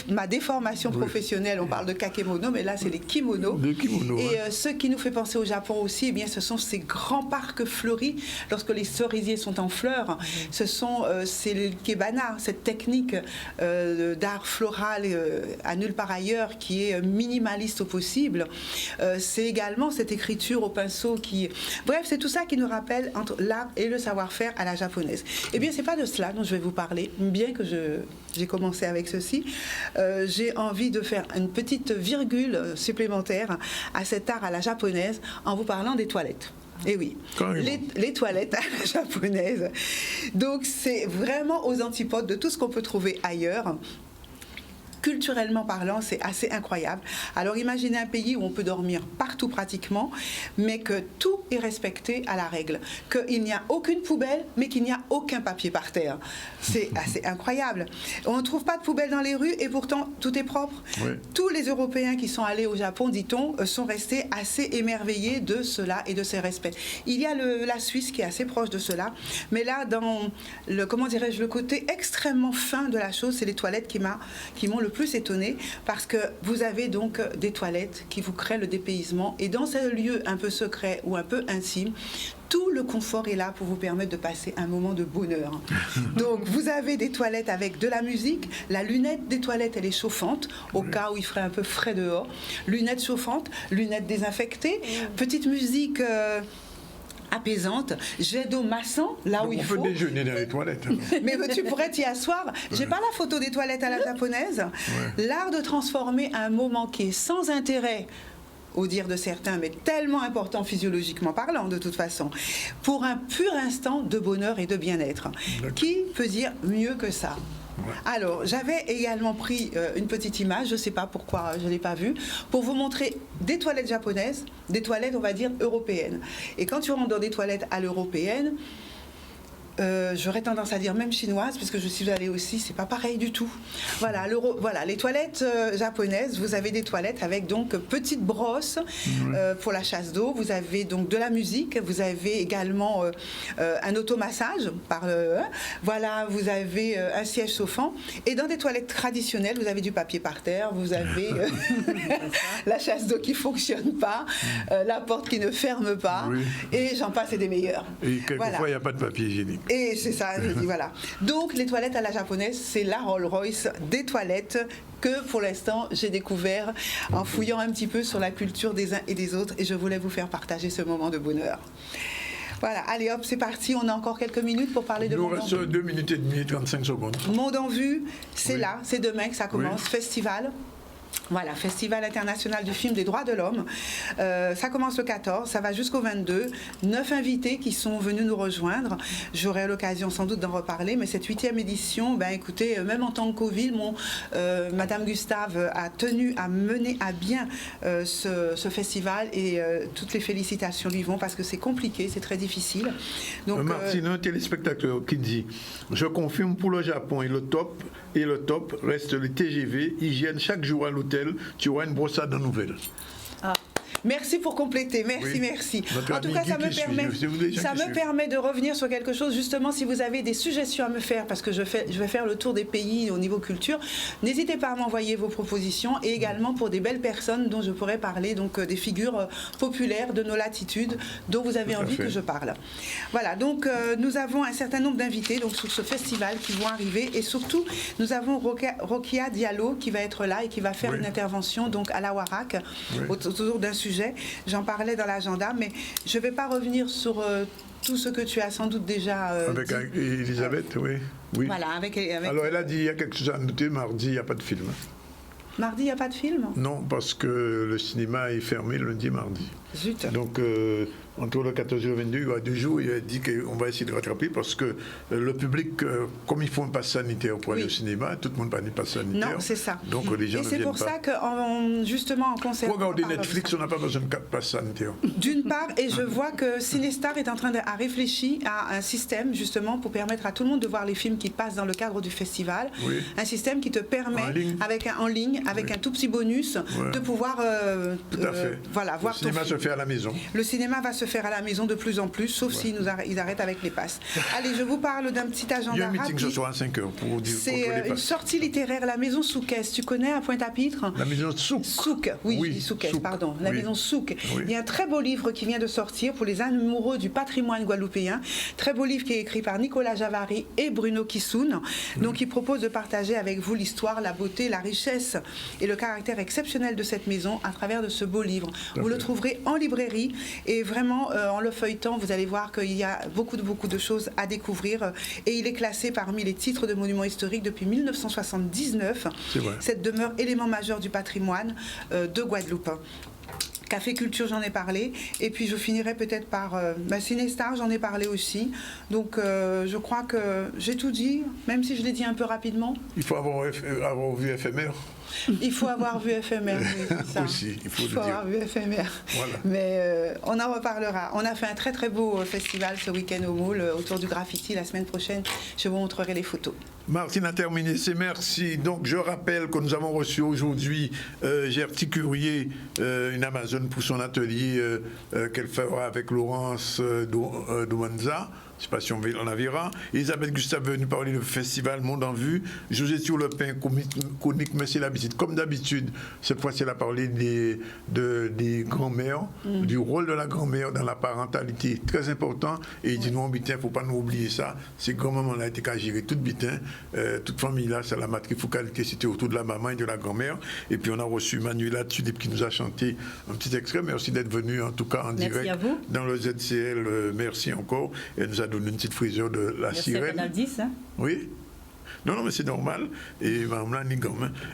ma déformation professionnelle. On parle de kakemono, mais là c'est les kimonos. Et ce qui nous fait penser au Japon aussi, eh bien, ce sont ces grands parcs fleuris lorsque les cerisiers sont en fleurs. C'est Kebana, cette technique d'art floral à nulle part ailleurs, qui est minimaliste au possible. C'est également cette écriture au pinceau qui... Bref, c'est tout ça qui nous rappelle entre l'art et le savoir-faire à la japonaise. Eh bien, c'est pas de cela dont je vais vous parler, bien que j'ai commencé avec ceci. J'ai envie de faire une petite virgule supplémentaire à cet art à la japonaise en vous parlant des toilettes. Et oui, les toilettes à la japonaise. Donc c'est vraiment aux antipodes de tout ce qu'on peut trouver ailleurs. Culturellement parlant, c'est assez incroyable. Alors imaginez un pays où on peut dormir partout pratiquement, mais que tout est respecté à la règle. Qu'il n'y a aucune poubelle, mais qu'il n'y a aucun papier par terre. C'est assez incroyable. On ne trouve pas de poubelle dans les rues et pourtant tout est propre. Oui. Tous les Européens qui sont allés au Japon, dit-on, sont restés assez émerveillés de cela et de ces respects. Il y a la Suisse qui est assez proche de cela, mais là, dans le côté extrêmement fin de la chose, c'est les toilettes qui m'ont le plus étonnée parce que vous avez donc des toilettes qui vous créent le dépaysement. Et dans ce lieu un peu secret ou un peu intime, tout le confort est là pour vous permettre de passer un moment de bonheur. Donc, vous avez des toilettes avec de la musique. La lunette des toilettes, elle est chauffante, au cas où il ferait un peu frais dehors. Lunettes chauffantes, lunettes désinfectées. Petite musique apaisante, jet d'eau massant, là où il faut. On peut déjeuner dans les toilettes. Mais tu pourrais t'y asseoir. J'ai pas la photo des toilettes à la japonaise. L'art de transformer un moment qui est sans intérêt, au dire de certains, mais tellement important physiologiquement parlant de toute façon, pour un pur instant de bonheur et de bien-être. Qui peut dire mieux que ça? Alors, j'avais également pris une petite image, je ne sais pas pourquoi je ne l'ai pas vue, pour vous montrer des toilettes japonaises, des toilettes, on va dire, européennes. Et quand tu rentres dans des toilettes à l'européenne, j'aurais tendance à dire même chinoise, parce que je suis allée aussi, c'est pas pareil du tout. Voilà, les toilettes japonaises, vous avez des toilettes avec donc petites brosses pour la chasse d'eau, vous avez donc de la musique, vous avez également un automassage, voilà, vous avez un siège chauffant, et dans des toilettes traditionnelles, vous avez du papier par terre, vous avez la chasse d'eau qui fonctionne pas, la porte qui ne ferme pas, et j'en passe et des meilleurs. Et quelquefois, il n'y a pas de papier hygiénique. Et c'est ça, je dis voilà. Donc les toilettes à la japonaise, c'est la Rolls-Royce des toilettes que pour l'instant j'ai découvert en fouillant un petit peu sur la culture des uns et des autres, et je voulais vous faire partager ce moment de bonheur. Voilà, allez hop, c'est parti, on a encore quelques minutes pour parler de Monde en Vue. Il nous reste 2 minutes et demie, 35 secondes. Monde en Vue, c'est là, c'est demain que ça commence, festival. Voilà, Festival international du film des droits de l'homme. Ça commence le 14, ça va jusqu'au 22. 9 invités qui sont venus nous rejoindre. J'aurai l'occasion sans doute d'en reparler, mais cette 8e édition, ben écoutez, même en tant que Coville, Madame Gustave a tenu à mener à bien ce festival, et toutes les félicitations lui vont parce que c'est compliqué, c'est très difficile. Donc, Martine, un téléspectateur qui dit « Je confirme pour le Japon et le top reste le TGV, hygiène chaque jour à l'hôtel, tu auras une brossade de nouvelles. » Merci pour compléter, merci. En tout cas, ça me permet de revenir sur quelque chose, justement, si vous avez des suggestions à me faire, parce que je vais faire le tour des pays au niveau culture, n'hésitez pas à m'envoyer vos propositions, et également pour des belles personnes dont je pourrais parler, donc des figures populaires de nos latitudes dont vous avez envie que je parle. Voilà, donc nous avons un certain nombre d'invités donc sur ce festival qui vont arriver, et surtout nous avons Rokia Diallo qui va être là et qui va faire une intervention donc à la Warak autour d'un sujet. J'en parlais dans l'agenda, mais je ne vais pas revenir sur tout ce que tu as sans doute déjà avec Elisabeth, oui. Voilà, avec... Alors, elle a dit, il y a quelque chose à noter, mardi, il n'y a pas de film. Mardi, il n'y a pas de film? Non, parce que le cinéma est fermé lundi et mardi. Zut. Donc, entre le 14 et le 22, il y a 2 jours, il a dit qu'on va essayer de rattraper parce que le public, comme il faut un pass sanitaire pour aller au cinéma, tout le monde n'a pas de pass sanitaire. Non, c'est ça. Donc, les gens ne viennent pas. Et c'est pour ça que, justement, en concert... Pour regarder Netflix, on n'a pas besoin de pass sanitaire. D'une part, et je vois que Cinestar est en train de réfléchir à un système, justement, pour permettre à tout le monde de voir les films qui passent dans le cadre du festival. Un système qui te permet, en ligne, avec un tout petit bonus, de pouvoir voilà, voir ton film. Le cinéma se fait à la maison. Le cinéma va se faire à la maison de plus en plus, sauf s'ils ils arrêtent avec les passes. Allez, je vous parle d'un petit agenda. Il y a un meeting ce soir à 5h pour dire. C'est une sortie littéraire, la maison Souquès. Tu connais à Pointe-à-Pitre? La maison Souk. Souk, oui, Souquès, pardon. La maison Souk. Il y a un très beau livre qui vient de sortir pour les amoureux du patrimoine guadeloupéen. Très beau livre qui est écrit par Nicolas Javary et Bruno Kissoun. Donc, il propose de partager avec vous l'histoire, la beauté, la richesse et le caractère exceptionnel de cette maison à travers de ce beau livre. Vous le trouverez en librairie, et vraiment en le feuilletant, vous allez voir qu'il y a beaucoup de choses à découvrir, et il est classé parmi les titres de monuments historiques depuis 1979. Cette demeure élément majeur du patrimoine de Guadeloupe. Café Culture, j'en ai parlé. Et puis je finirai peut-être par Cinestar, j'en ai parlé aussi. Donc je crois que j'ai tout dit, même si je l'ai dit un peu rapidement. Il faut avoir vu éphémère. Il faut avoir vu éphémère, oui, c'est ça. Aussi, il faut avoir vu éphémère. Voilà. Mais on en reparlera. On a fait un très très beau festival ce week-end au Moule autour du graffiti. La semaine prochaine, je vous montrerai les photos. Martine a terminé, c'est merci. Donc je rappelle que nous avons reçu aujourd'hui Gertie Courrier, une Amazone pour son atelier qu'elle fera avec Laurence Doumanza. je ne sais pas si on en verra. Elisabeth Gustave est venue parler du festival Monde en Vue. José Turlepin, chronique, mais c'est l'habitude. Comme d'habitude, cette fois-ci, elle a parlé des grands-mères, du rôle de la grand-mère dans la parentalité, très important. Et il dit, non, Bitin, il ne faut pas nous oublier ça. C'est grand-maman là, été qu'à gérer toute Bitin, toute famille là, c'est la matrifocalité, c'était autour de la maman et de la grand-mère. Et puis on a reçu Manuela Tulip qui nous a chanté un petit extrait. Merci d'être venu, en tout cas, en direct dans le ZCL. Merci encore. Elle nous a donné une petite frisure de la sirène. Canal 10, hein? Oui. Non, mais c'est normal. Et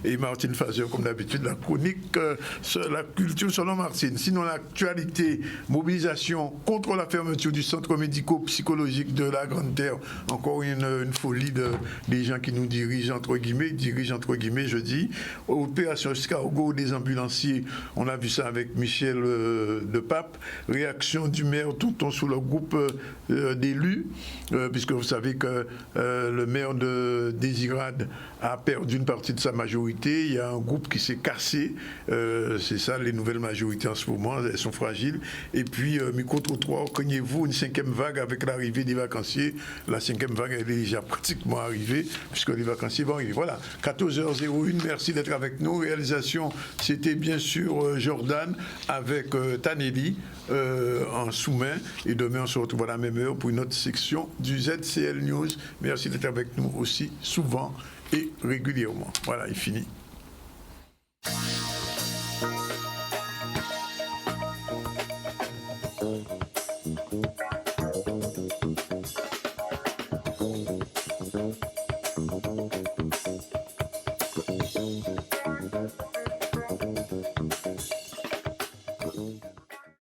et Martine Fazer, comme d'habitude, la chronique sur la culture selon Martine. Sinon, l'actualité, mobilisation contre la fermeture du centre médico-psychologique de la Grande Terre. Encore une folie des gens qui nous dirigent, entre guillemets, je dis. Opération escargot des ambulanciers, on a vu ça avec Michel de Pape. Réaction du maire Tonton sous le groupe d'élus, puisque vous savez que le maire de Désirade a perdu une partie de sa majorité. Il y a un groupe qui s'est cassé. C'est ça, les nouvelles majorités en ce moment, elles sont fragiles. Et puis, micro-trottoir, craignez-vous une 5e vague avec l'arrivée des vacanciers? La 5e vague, elle est déjà pratiquement arrivée, puisque les vacanciers vont arriver. Voilà, 14h01, merci d'être avec nous. Réalisation, c'était bien sûr Jordan avec Taneli en sous-main. Et demain, on se retrouve à la même heure pour une autre section du ZCL News. Merci d'être avec nous aussi souvent et régulièrement. Voilà, il finit. Thank you.